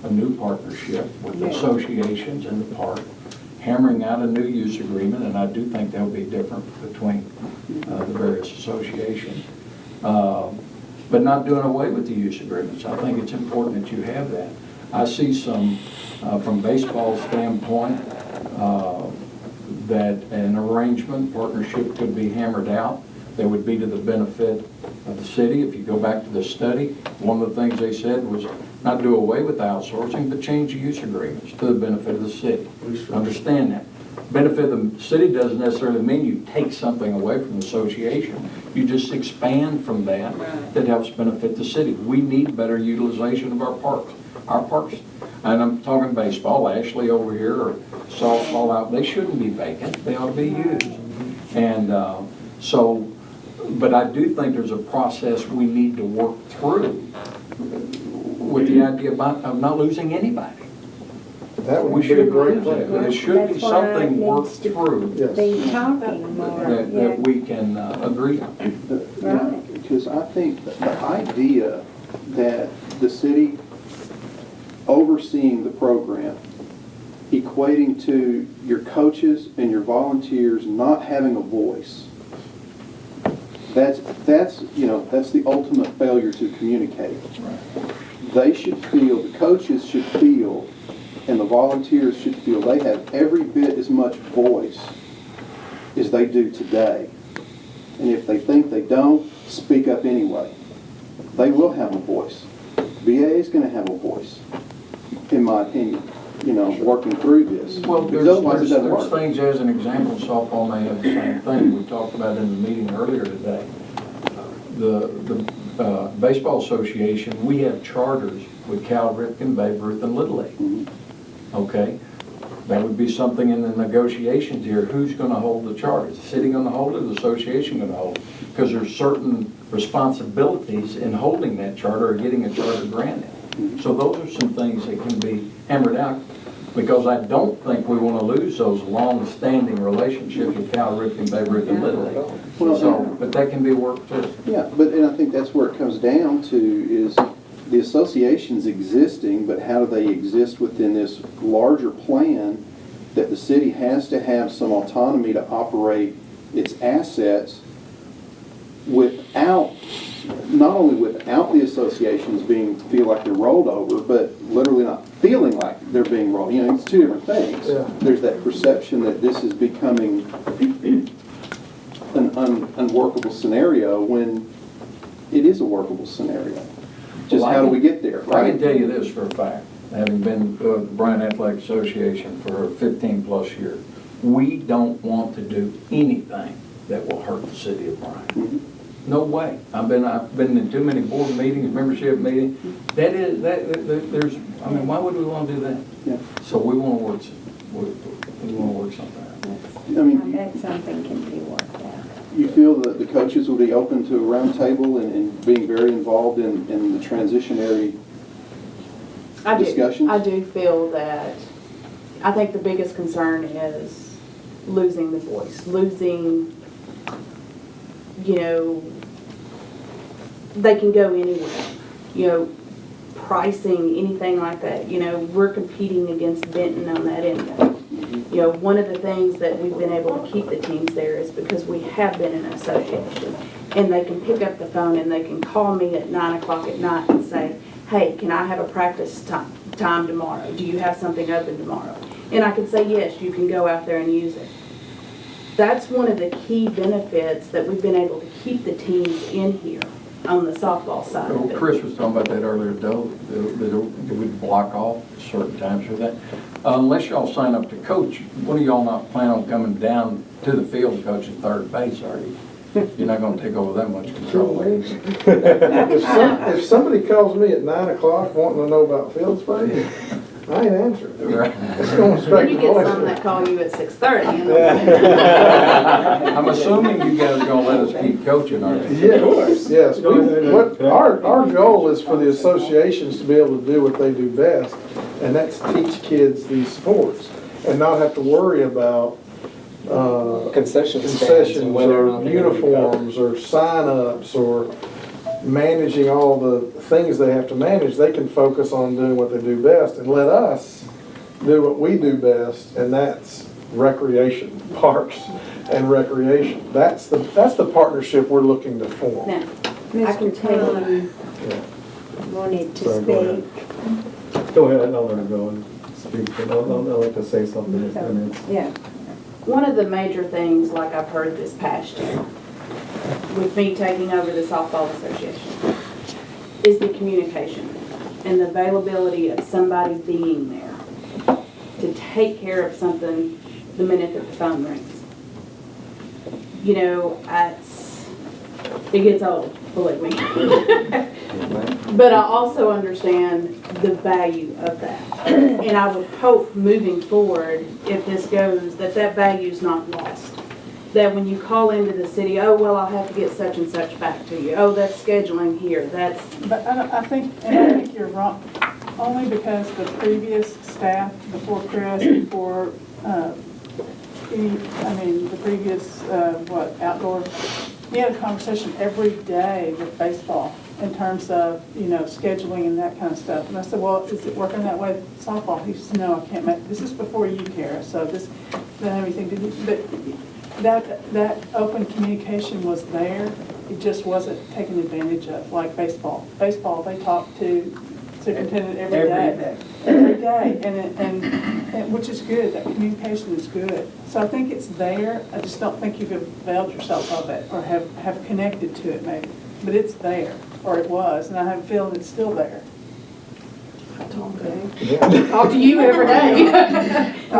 a new partnership with the associations in the park, hammering out a new use agreement, and I do think there'll be different between the various associations. But not doing away with the use agreements. I think it's important that you have that. I see some, from baseball standpoint, that an arrangement, partnership could be hammered out that would be to the benefit of the city. If you go back to the study, one of the things they said was not do away with outsourcing, but change the use agreements to the benefit of the city. Understand that. Benefit of the city doesn't necessarily mean you take something away from the association. You just expand from that. That helps benefit the city. We need better utilization of our parks. And I'm talking baseball, Ashley over here, or softball out, they shouldn't be vacant. They ought to be used. And but I do think there's a process we need to work through with the idea of not losing anybody. That We would be a shouldn't great lose it. thing. It should be That's why it something worked needs to through be talking more, that we can agree on. Right. Because I think that the idea that the city overseeing the program, equating to your coaches and your volunteers not having a voice, that's the ultimate failure to communicate. They should feel, the coaches should feel, and the volunteers should feel they have every bit as much voice as they do today. And if they think they don't, speak up anyway. They will have a voice. BA is going to have a voice, in my opinion, working through this. Well, Because otherwise it doesn't there's work. things, as an example, softball may have the same thing. We talked about in the meeting earlier today. The Baseball Association, we have charters with Cal Ripken, Babe Ruth, and Little League. Okay? That would be something in the negotiations here. Who's going to hold the charter? Is the city going to hold it, or the association going to hold it? Because there's certain responsibilities in holding that charter or getting a charter granted. So those are some things that can be hammered out, because I don't think we want to lose those long-standing relationships with Cal Ripken, Babe Ruth, and Little League. Well, But that can be worked through. Yeah, and I think that's where it comes down to is the association's existing, but how do they exist within this larger plan that the city has to have some autonomy to operate its assets without, not only without the associations feel like they're rolled over, but literally not feeling like they're being rolled. It's two different things. Yeah. There's that perception that this is becoming an unworkable scenario when it is a workable scenario. Just how do we get there, I right? can tell you this for a fact, having been with the Bryant Athletic Association for 15-plus years, we don't want to do anything that will hurt the city of Bryant. Mm-hmm. No way. I've been in too many board meetings, membership meetings. Why would we want to do that? Yeah. So we want to work something out. I mean, bet something can be worked out. You feel that the coaches will be open to a round table and being very involved in the transitionary discussions? I do feel that, I think the biggest concern is losing the voice, losing, they can go anywhere, pricing, anything like that. We're competing against Benton on that end of it. One of the things that we've been able to keep the teams there is because we have been in an association, and they can pick up the phone and they can call me at 9 o'clock at night and say, hey, can I have a practice time tomorrow? Do you have something open tomorrow? And I can say, yes, you can go out there and use it. That's one of the key benefits that we've been able to keep the teams in here on the softball side of it. Chris was talking about that earlier, though, that we'd block off certain times for that. Unless y'all sign up to coach, one of y'all not plan on coming down to the field coaching third base, are you? You're not gonna take over that much control. If somebody calls me at 9 o'clock wanting to know about field space, I ain't answering. It's going straight You to get some voicemail. that call you at 6:30. I'm assuming you guys are gonna let us keep coaching, aren't you? Yes. Our goal is for the associations to be able to do what they do best, and that's teach kids these sports and not have to worry about Concessions or uniforms or sign-ups or managing all the things they have to manage. They can focus on doing what they do best and let us do what we do best, and that's recreation, parks and recreation. That's the partnership we're looking to form. Now, Mr. Taylor wanted to speak. Go ahead, I'll let her go and speak, but I'd like to say something in minutes. Yeah. one of the major things, like I've heard this past year, with me taking over the softball association, is the communication and the availability of somebody being there to take care of something the minute that the phone rings. You know, it gets old, believe me. But I also understand the value of that. And I would hope moving forward, if this goes, that value's not lost. That when you call into the city, oh, well, I'll have to get such and such back to you. Oh, that's scheduling here, that's. But I think you're wrong, only because the previous staff, before Chris, before, the previous, outdoor, we had a conversation every day with baseball in terms of, scheduling and that kind of stuff. And I said, well, is it working that way with softball? He said, no, I can't make, this is before you, Kara, so this doesn't have anything to do, but that open communication was there. It just wasn't taken advantage of, like baseball. Baseball, they talk to superintendent every day, and which is good. That communication is good. So I think it's there. I just don't think you've availed yourself of it or have connected to it maybe. But it's there, or it was, and I have a feeling it's still there. Talk to you every day. I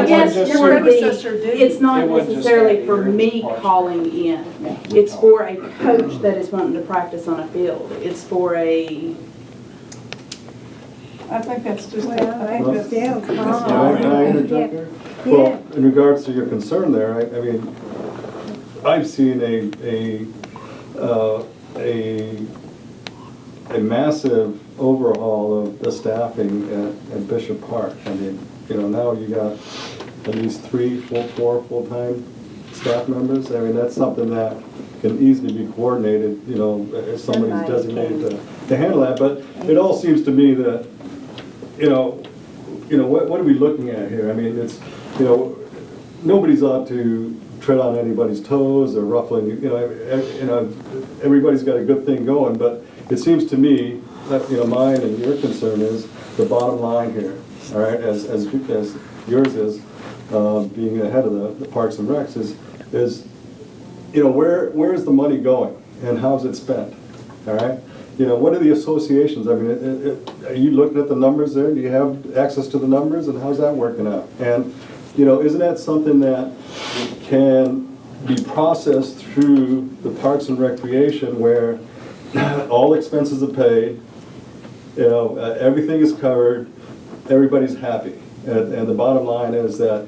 guess your predecessor did. it's not necessarily for me calling in. It's for a coach that is wanting to practice on a field. It's for a. I think that's just. Can I interject here? Well, in regards to your concern there, I mean, I've seen a massive overhaul of the staffing at Bishop Park. I mean, now you got at least 4 full-time staff members. I mean, that's something that can easily be coordinated, if somebody's designated to handle that. But it all seems to me that, what are we looking at here? I mean, it's, nobody's out to tread on anybody's toes or ruffling, everybody's got a good thing going, but it seems to me that, mine and your concern is the bottom line here, all right, as yours is, being ahead of the Parks and Recs is where is the money going and how's it spent, all right? What are the associations? I mean, are you looking at the numbers there? Do you have access to the numbers and how's that working out? And, isn't that something that can be processed through the Parks and Recreation where all expenses are paid, everything is covered, everybody's happy. And the bottom line is that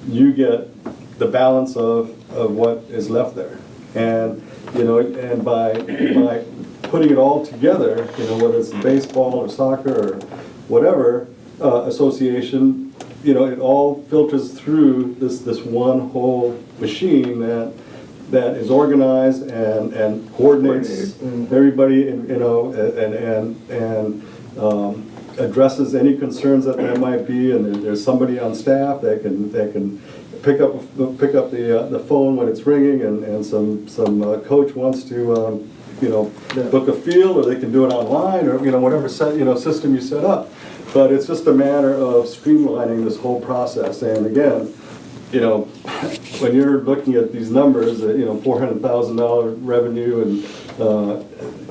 you get the balance of what is left there. And, and by putting it all together, whether it's baseball or soccer or whatever association, it all filters through this one whole machine that is organized and coordinates everybody, and addresses any concerns that there might be, and there's somebody on staff that can pick up the phone when it's ringing, and some coach wants to book a field, or they can do it online, or whatever system you set up. But it's just a matter of streamlining this whole process. And again, when you're looking at these numbers, $400,000 revenue, and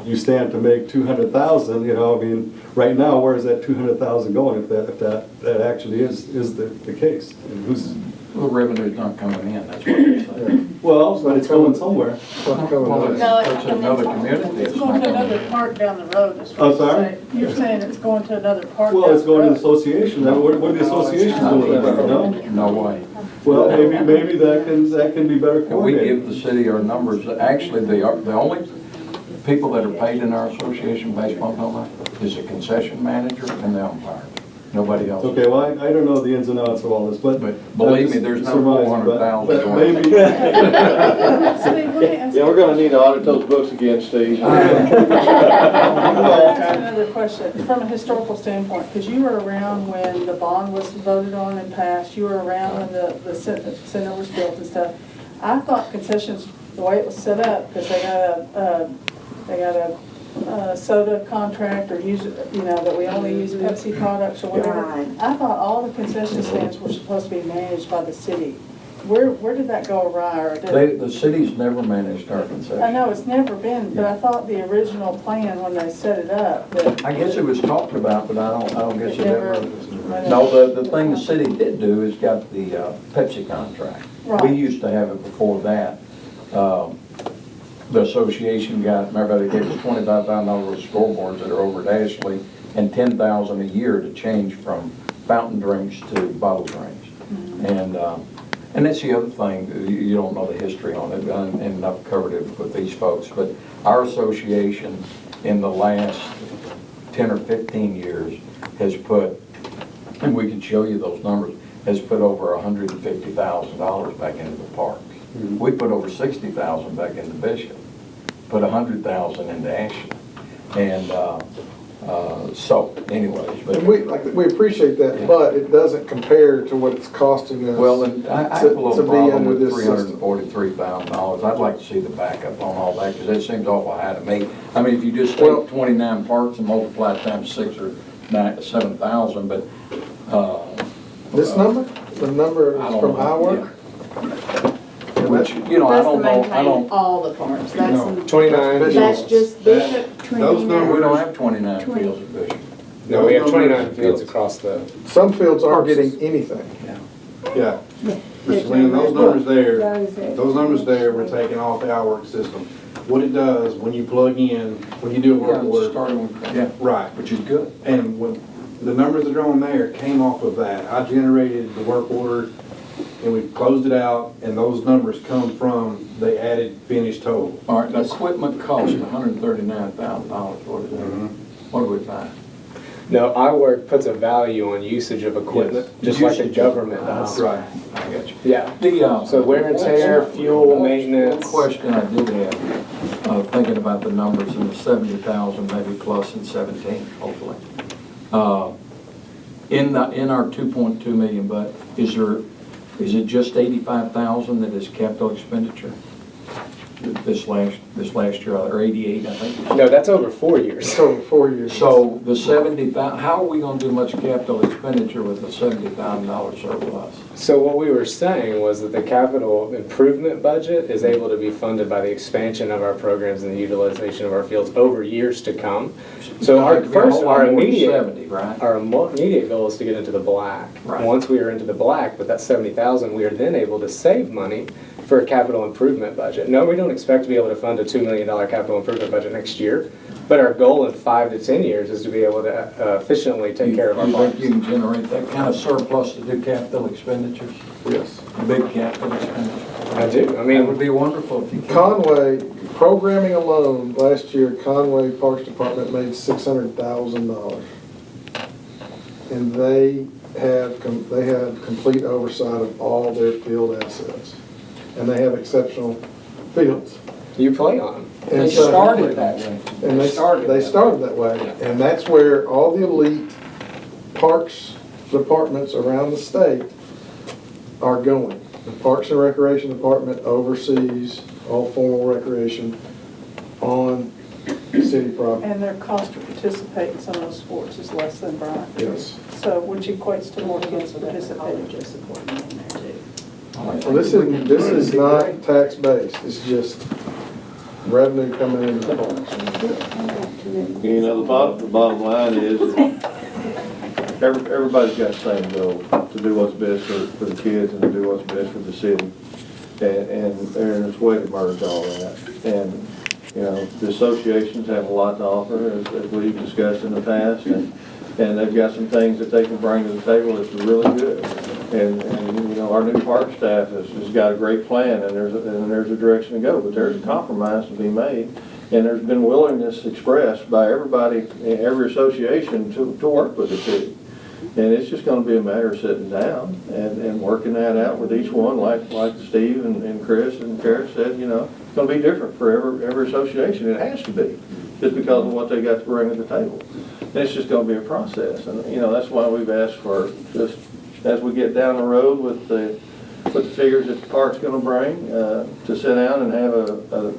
you stand to make $200,000, I mean, right now, where is that $200,000 going if that actually is the case? And who's Well, revenue's not coming in, that's what you're saying. Well, but it's going somewhere. Well, it's another community. It's going to another park down the road, is what I'm you're sorry? saying. You're saying it's going to another park. Well, down it's the going to road. the association. Now, what are the associations doing with that, no? No way. Well, maybe that can be better And we coordinated. give the city our numbers. Actually, the only people that are paid in our association based on number is the concession manager and the umpire. Nobody else. Okay, well, I don't know the ins and outs of all this, but. Believe me, there's no surmising, but 400,000 going. Maybe. Steve, let me ask Yeah, we're gonna need to audit those books again, Steve. ask another question, from a historical standpoint, because you were around when the bond was voted on and passed, you were around when the center was built and stuff. I thought concessions, the way it was set up, because they got a soda contract or use, that we only use Pepsi products or whatever. Right. I thought all the concession stands were supposed to be managed by the city. where did that go awry, or did? The city's never managed our I concession. know it's never been, but I thought the original plan when they set it up, that. I guess it was talked about, but I don't guess it Never- ever. No, the thing the city did do is got the Pepsi contract. We Right. used to have it before that. The association got, remember they gave us $25,000 worth of scoreboards that are over at Ashley and $10,000 a year to change from fountain drinks to bottle drinks. And that's the other thing, you don't know the history on it, and I've covered it with these folks, but our association in the last 10 or 15 years has put, and we can show you those numbers, has put over $150,000 back into the parks. We put over $60,000 back into Bishop, put $100,000 into Ashley. And so anyways, but. And we appreciate that, but it doesn't compare to what it's costing us. Well, and I to- have a little to be problem under with this system. $343,000. I'd like to see the backup on all that, because that seems awful high to me. I mean, if you just Well- take 29 parks and multiply it times 6 or 7,000, but, This number, the number I is don't from know, our work? which, you know, I That's to don't know, I maintain don't, all the parks, that's, 29 That's that's fields. just Bishop, Those we numbers- don't have 29 fields at Bishop. No, we have Those 29 numbers- fields across the, Some fields aren't getting anything. Yeah. Mr. Lynn, those numbers there, we're taking off the outwork system. What it does, when you plug in, when you do a Yeah, work order, starting with, yeah, right, which is good. and when, the numbers that are on there came off of that. I generated the work order, and we closed it out, and those numbers come from, they added finished total. All right, the equipment cost $139,000, what is that? What do we find? no, our work puts a value on usage of equipment, just like the Usage. government does. Right. I got you. Yeah. The, So wear and tear, fuel, maintenance. One question I did have, thinking about the numbers in the 70,000, maybe plus in 17, hopefully. In our 2.2 million, but is it just 85,000 that is capital expenditure? This last year, or 88, I think. No, that's over 4 years. It's over 4 years. So the 70,000, how are we gonna do much capital expenditure with a $70,000 surplus? So what we were saying was that the capital improvement budget is able to be funded by the expansion of our programs and the utilization of our fields over years to come. So our It'd be a whole first, lot our more than immediate, 70, right? our immediate goal is to get into the black. Right. Once we are into the black, with that 70,000, we are then able to save money for a capital improvement budget. No, we don't expect to be able to fund a $2 million capital improvement budget next year, but our goal in 5 to 10 years is to be able to efficiently take care of our You think parks. you can generate that kind of surplus to do capital expenditures? Yes. Big capital expenditures? I do, I It would mean, be wonderful if you could. Conway, programming alone, last year, Conway Parks Department made $600,000. And they had complete oversight of all their field assets. And they have exceptional fields. you play on them. And They so- started that way. And they started that way. And that's where all the elite parks departments around the state are going. The Parks and Recreation Department oversees all formal recreation on city property. And their cost to participate in some of those sports is less than Bryant. Yes. So, which equates to more kids participating. Well, this is not tax-based, it's just revenue coming into the parks. You know, the bottom line is, everybody's got the same goal, to do what's best for the kids and to do what's best for the city. And there's a way to merge all that. And, you know, the associations have a lot to offer, as we've discussed in the past, and they've got some things that they can bring to the table that's really good. And you know, our new park staff has got a great plan, and there's a direction to go, but there's a compromise to be made. And there's been willingness expressed by everybody, every association to work with the city. And it's just gonna be a matter of sitting down and working that out with each one, like Steve and Chris and Kara said, you know, it's gonna be different for every association. It has to be, just because of what they got to bring to the table. And it's just gonna be a process. And, you know, that's why we've asked for, just as we get down the road with the figures that the park's gonna bring, to sit down and have a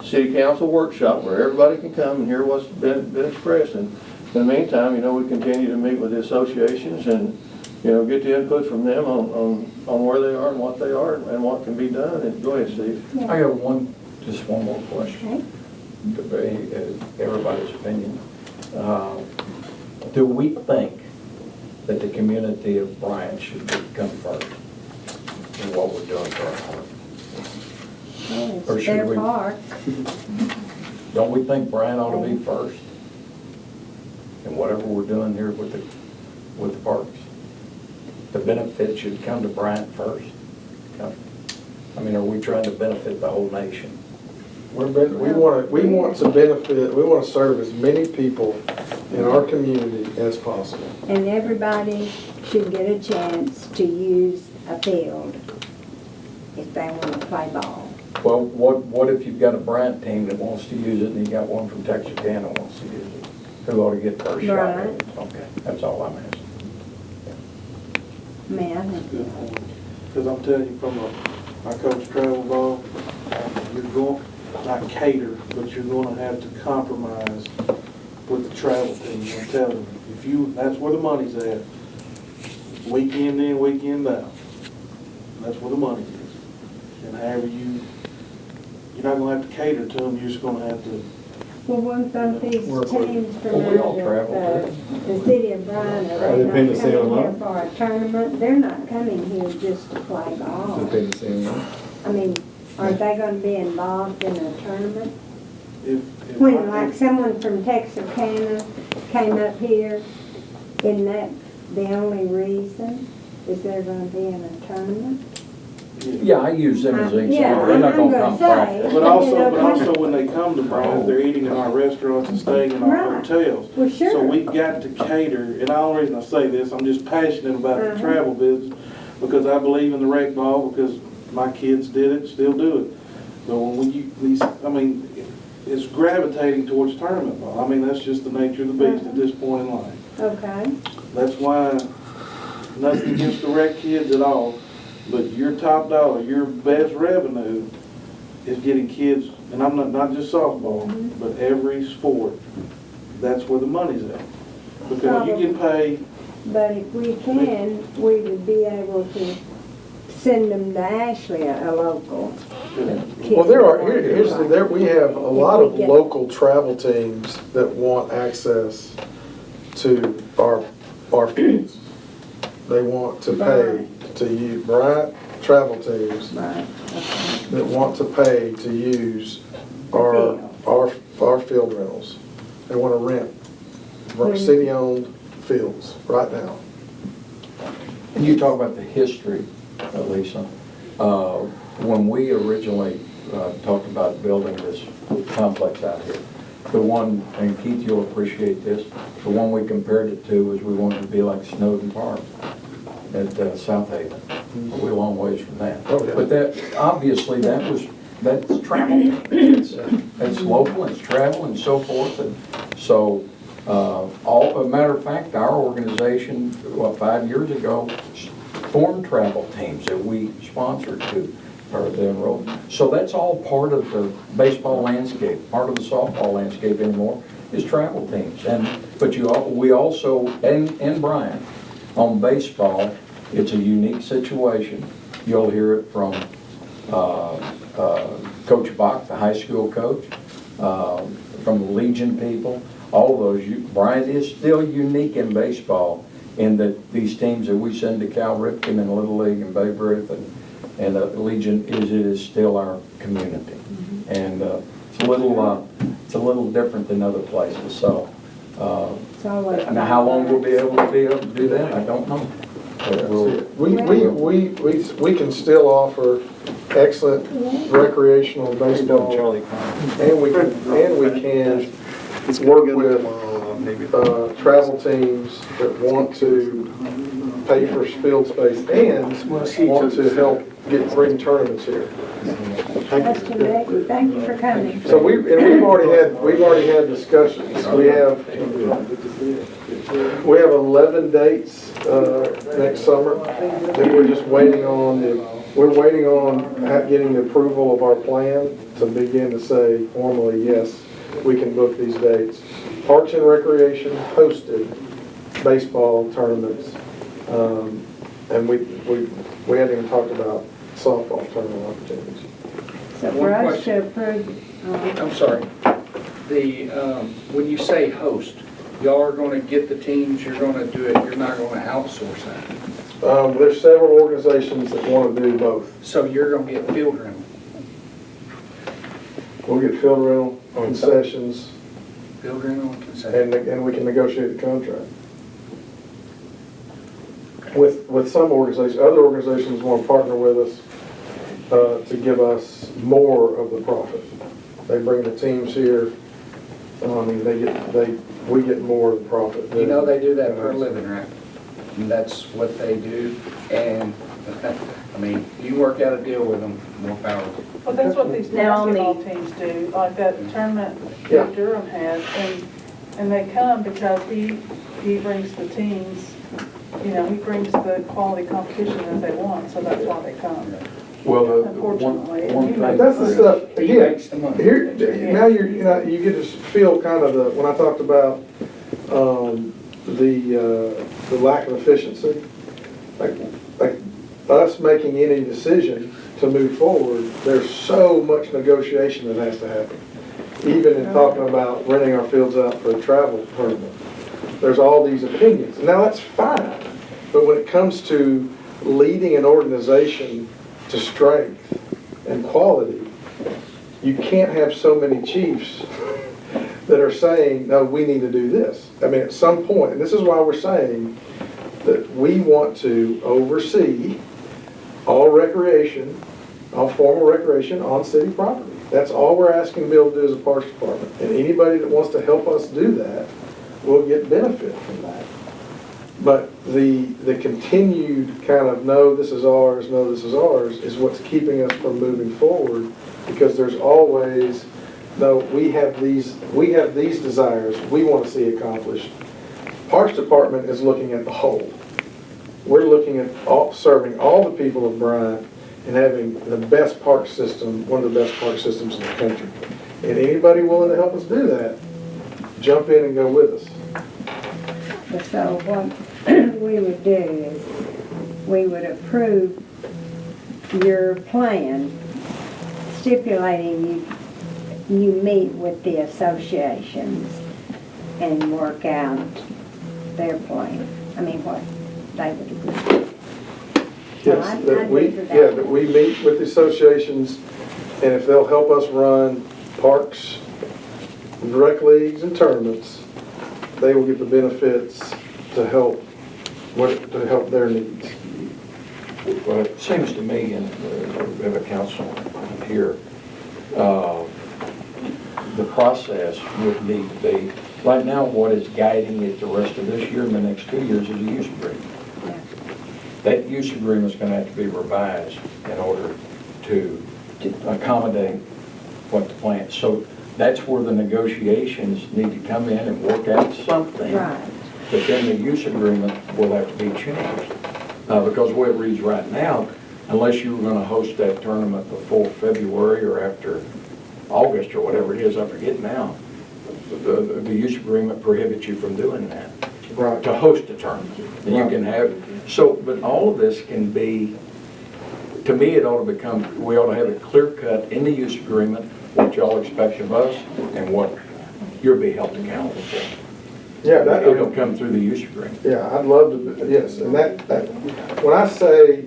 city council workshop where everybody can come and hear what's been expressed. And in the meantime, you know, we continue to meet with the associations and get the input from them on where they are and what they are and what can be done. And go ahead, Steve. I have just one more question. Everybody's opinion. Do we think that the community of Bryant should come first in what we're doing for our park? Well, Or it's should their we- park. Don't we think Bryant ought to be first in whatever we're doing here with the parks? The benefit should come to Bryant first. I mean, are we trying to benefit the whole nation? We want to benefit, we want to serve as many people in our community as possible. And everybody should get a chance to use a field if they want to play ball. Well, what if you've got a Bryant team that wants to use it and you got one from Texarkana that wants to use it? Who ought to get first shot at it? Okay, that's all I'm asking. Because I'm telling you, I coach travel ball, you're going, not cater, but you're going to have to compromise with the travel team. I'm telling you, that's where the money's at. Weekend in, weekend out. That's where the money is. And however you're not going to have to cater to them, you're just going to have to. Well, what about these teams from we all travel, the city of Bryant, are they not coming here for a tournament? They're not coming here just to play ball. I mean, are they gonna be involved in a tournament? When like someone from Texarkana came up here, isn't that the only reason? Is they're gonna be in a tournament? Yeah, I use them as an Yeah, example. They're not I'm gonna gonna come say. practice. But also when they come to Bryant, they're eating in our restaurants and staying in our Right. hotels. Well, sure. So we've got to cater, and the only reason I say this, I'm just passionate about the travel business, because I believe in the rec ball, because my kids did it, still do it. But it's gravitating towards tournament ball. I mean, that's just the nature of the beast at this point in life. Okay. That's why, nothing against the rec kids at all, but your top dollar, your best revenue is getting kids, and I'm not just softball, but every sport. That's where the money's at. Because you get paid. But if we can, we would be able to send them to Ashley, a local. Well, we have a lot of local travel teams that want access to our fields. They want to pay to use, Bryant travel teams that want to pay to use our field rentals. They want to rent city-owned fields right now. And you talk about the history, Lisa. When we originally talked about building this complex out here, the one, and Keith, you'll appreciate this, the one we compared it to was we wanted to be like Snowden Park at South Haven. We're a long ways from that. But that, obviously, that's travel. It's local, it's travel and so forth. And so, a matter of fact, our organization, 5 years ago, formed travel teams that we sponsored to, or they enrolled. So that's all part of the baseball landscape. Part of the softball landscape anymore is travel teams. But we also, in Bryant, on baseball, it's a unique situation. You'll hear it from Coach Bach, the high school coach, from the Legion people, all those. Bryant is still unique in baseball in that these teams that we send to Cal Ripken and Little League and Babe Ruth and Legion, it is still our community. And it's a little different than other places. So now how long we'll be able to do that, I don't know. We can still offer excellent recreational baseball, and we can work with travel teams that want to pay for field space and want to help bring tournaments here. That's terrific. Thank you for coming. So we've already had discussions. We have 11 dates next summer that we're just waiting on. We're waiting on getting the approval of our plan to begin to say formally, yes, we can book these dates. Parks and Recreation hosted baseball tournaments And we hadn't even talked about softball tournament opportunities. So for One us question. to approve, I'm sorry. When you say host, y'all are gonna get the teams, you're gonna do it, you're not gonna outsource that. There's several organizations that want to do both. So you're gonna get field rental. We'll get field rental, concessions, Field rental and concession. and we can negotiate the contract. With some organizations, other organizations want to partner with us to give us more of the profit. They bring the teams here, we get more of the profit. You know they do that for a living, right? And that's what they do, and, I mean, you work out a deal with them, more power. Well, that's what these Now, on the- basketball teams do, like that tournament Yeah. that Durham has, and they come because he brings the teams, you know, he brings the quality competition that they want, so that's why they come. Well, Unfortunately. one thing- that's the stuff, He again, makes the money. here, now you get to feel kind of when I talked about, the lack of efficiency, like us making any decision to move forward, there's so much negotiation that has to happen. Even in talking about renting our fields out for a travel tournament, there's all these opinions. Now, that's fine, but when it comes to leading an organization to strength and quality, you can't have so many chiefs that are saying, no, we need to do this. I mean, at some point, and this is why we're saying that we want to oversee all recreation, all formal recreation on city property. That's all we're asking to be able to do as a Parks Department. And anybody that wants to help us do that will get benefit from that. But the continued kind of, no, this is ours, no, this is ours, is what's keeping us from moving forward, because there's always, no, we have these desires we want to see accomplished. Parks Department is looking at the whole. We're looking at serving all the people of Bryant and having the best park system, one of the best park systems in the country. And anybody willing to help us do that, jump in and go with us. so what we would do is, we would approve your plan stipulating you meet with the associations and work out their plan. I mean, what they would agree. Yes, I'd that be for that. that we meet with the associations, and if they'll help us run parks, rec leagues, and tournaments, they will get the benefits to help their needs. Well, it seems to me, and we have a council here, the process would need to be, right now, what is guiding it the rest of this year and the next 2 years is a use agreement. That use agreement is going to have to be revised in order to accommodate what the plan. So that's where the negotiations need to come in and work out something. Right. But then the use agreement will have to be changed. Because the way it reads right now, unless you were going to host that tournament before February or after August or whatever it is, I forget now, the use agreement prohibits you from doing that. Right. To host a tournament. And you can have, but all of this can be, to me, it ought to become, we ought to have it clear cut in the use agreement, what y'all expect of us and what you'll be held accountable for. Yeah, It'll come through the use agreement. Yeah, I'd love to, yes, and that, when I say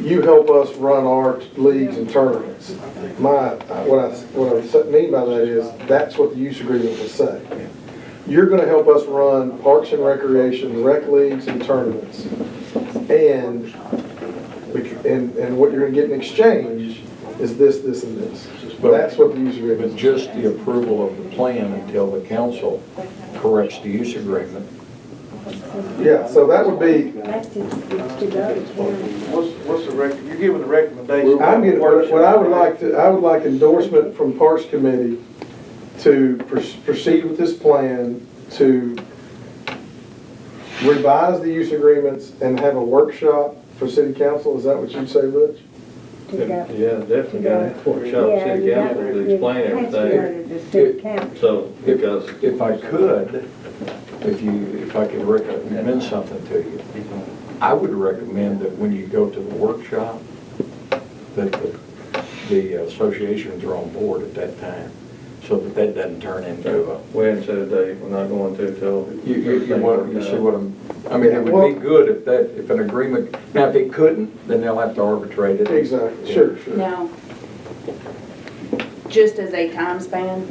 you help us run our leagues and tournaments, what I mean by that is, that's what the use agreement will say. You're gonna help us run parks and recreation, rec leagues and tournaments. And what you're gonna get in exchange is this, this, and this. That's what the use agreement But is. just the approval of the plan until the council corrects the use agreement. Yeah, so that would be, That's just to go to town. What's you're giving the recommendation? I'm getting, what I would like endorsement from Parks Committee to proceed with this plan, to revise the use agreements and have a workshop for city council. Is that what you'd say, Butch? Yeah, definitely got a workshop, city council to explain everything. So, because. If I could recommend something to you, I would recommend that when you go to the workshop, that the associations are on board at that time, so that doesn't turn into a. We hadn't set a date, we're not going to till. You see what I mean, it would be good if an agreement, now if it couldn't, then they'll have to arbitrate it. Exactly, sure. Now, just as a time span,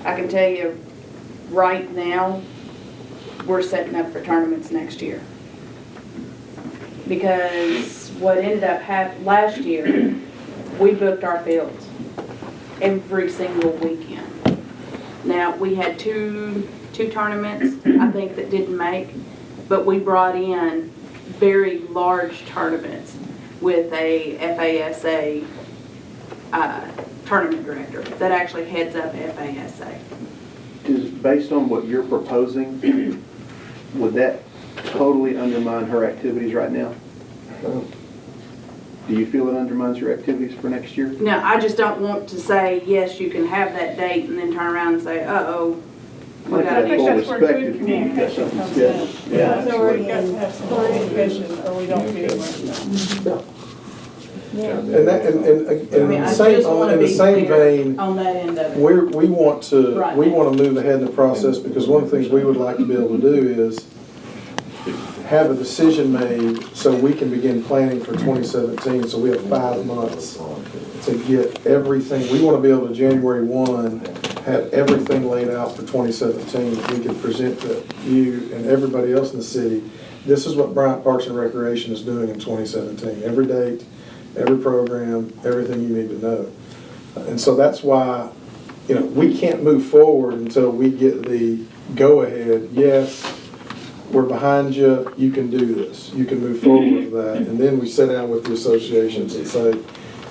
I can tell you, right now, we're setting up for tournaments next year. Because what ended up last year, we booked our fields every single weekend. Now, we had two tournaments, I think, that didn't make, but we brought in very large tournaments with a FASA tournament director that actually heads up FASA. Is, based on what you're proposing, would that totally undermine her activities right now? Do you feel it undermines your activities for next year? No, I just don't want to say, yes, you can have that date, and then turn around and say, uh-oh, we got I think to that's where good communication comes in. Yeah, so we got to have some communication, or we don't get it. And that, and I mean, in I the same, just wanna in the be same clear vein, on that end of it. we want to, Right. we want to move ahead in the process, because one of the things we would like to be able to do is have a decision made so we can begin planning for 2017, so we have 5 months to get everything. We want to be able to January 1 have everything laid out for 2017 that we can present to you and everybody else in the city. This is what Bryant Parks and Recreation is doing in 2017. Every date, every program, everything you need to know. And so that's why, you know, we can't move forward until we get the go-ahead, yes, we're behind you, you can do this, you can move forward with that. And then we sit down with the associations and say,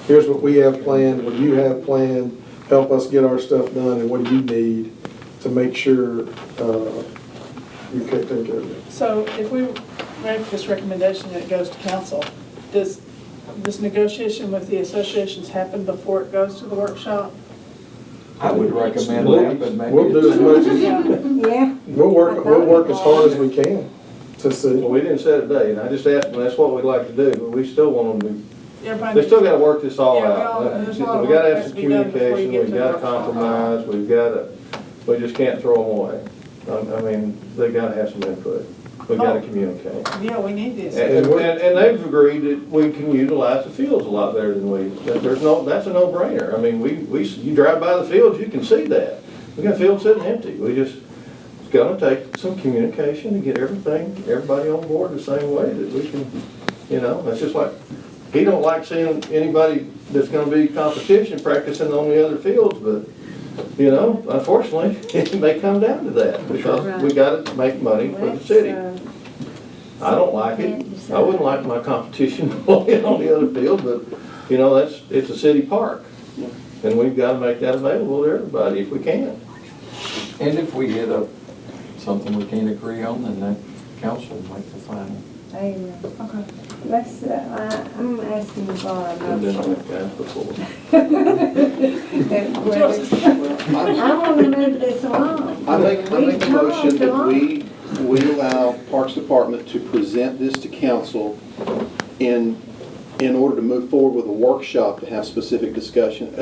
here's what we have planned, what do you have planned, help us get our stuff done, and what do you need to make sure you can take care of it. So if we make this recommendation and it goes to council, does this negotiation with the associations happen before it goes to the workshop? I would recommend that, but maybe. We'll do as much as, Yeah. we'll work as hard as we can to see. Well, we didn't set a date, and I just asked them, that's what we'd like to do, but we still want them to, Everybody they still gotta work this all Yeah, out. there's a lot of We gotta work have has some to be done before you communication, get we've to the gotta workshop. compromise, we just can't throw them away. I mean, they gotta have some input, we gotta communicate. Yeah, we need this. And they've agreed that we can utilize the fields a lot better than that's a no-brainer. I mean, you drive by the fields, you can see that. We got fields sitting empty. It's gonna take some communication to get everybody on board the same way that we can, that's just like, he don't like seeing anybody that's gonna be competition practicing on the other fields, but, unfortunately, it may come down to that, because we gotta make money for the city. I don't like it. I wouldn't like my competition playing on the other field, but, it's a city park. And we've got to make that available to everybody if we can. And if we get something we can't agree on, then the council will make the final. Amen. Okay. Let's, I'm asking for a I've been on motion. that guy before. I want to move this along. I make a motion that We've we allow Parks Department to present this to council in order to move forward with a workshop to have specific discussions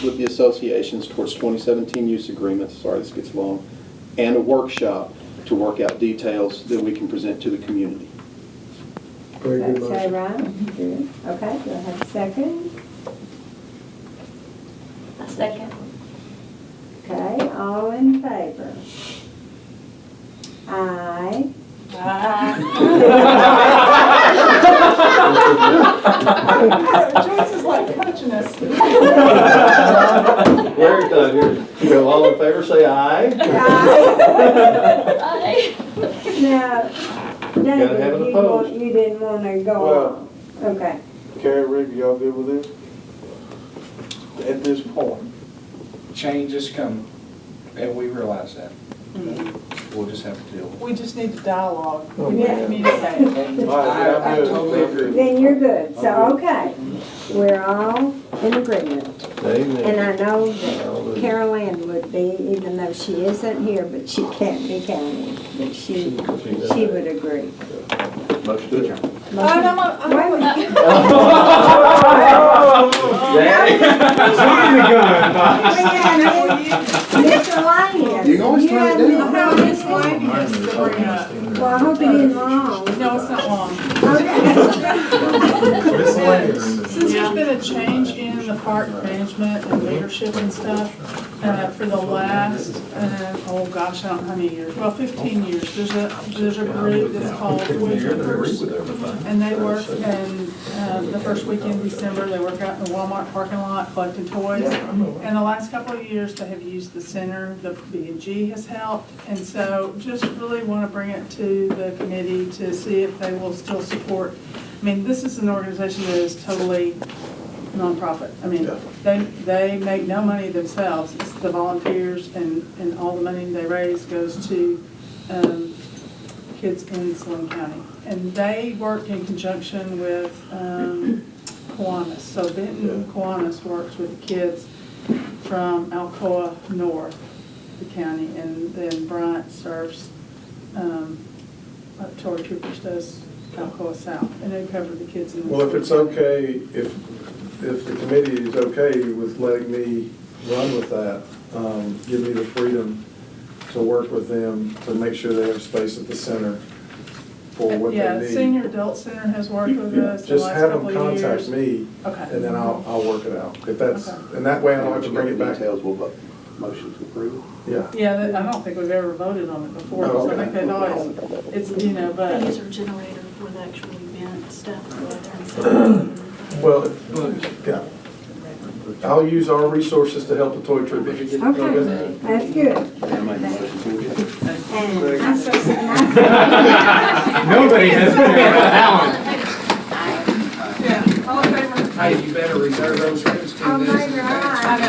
with the associations towards 2017 use agreements, sorry this gets long, and a workshop to work out details that we can present to the community. Very good That's say motion. right? Good. Okay, do I have a second? A second. Okay, all in favor? Aye. Joyce is like coaching us. Larry, here, go all in favor, say aye. Aye. Now, Gotta have an opposed. you didn't want to go on. Okay. Carrie, Rick, y'all good with this? At this point? Change is coming, and we realize that. We'll just have to deal with it. We just need to dialogue. Oh, We need to yeah. communicate. I totally agree. Then you're good. So, okay, we're all in agreement. Amen. And I know that Carol Ann would be, even though she isn't here, but she can't be counted, but she would agree. Motion to adjourn. Mr. Lyon. You can always turn it down. No, Miss Lane has to bring up. Well, I hope it isn't long. No, it's not long. Okay. Since there's been a change in the park management and leadership and stuff, for the last, oh gosh, I don't know how many years, well, 15 years, there's a group that's called Toy Troopers. And they work, and the first weekend in December, they work out in the Walmart parking lot collecting toys. And the last couple of years, they have used the center, the B&G has helped. And so just really want to bring it to the committee to see if they will still support. I mean, this is an organization that is totally nonprofit. I mean, they make no money themselves. It's the volunteers and all the money they raise goes to kids in Saline County. And they work in conjunction with Kiwanis. So Benton Kiwanis works with kids from Alcoa North, the county, and then Bryant serves, Toy Troopers does Alcoa South, and they cover the kids in the. Well, if it's okay, if the committee is okay with letting me run with that, give me the freedom to work with them to make sure they have space at the center for what they Yeah, need. Senior Adult Center has worked with us the Just last have them couple of years. contact me, Okay. and then I'll work it out. If that's, Okay. and that way I don't have to bring it back. Details, we'll motion to approve. Yeah. Yeah, I don't think we've ever voted on it before, Oh, so I okay. think they'd always, it's, you know, but. They use our generator for the actual event, staff go out there and set it up. Well, yeah. I'll use our resources to help the Toy Troopers. Okay, that's good. And I'm so Nobody has been Yeah, all in favor? Hey, you better reserve those rooms too. Oh, my God.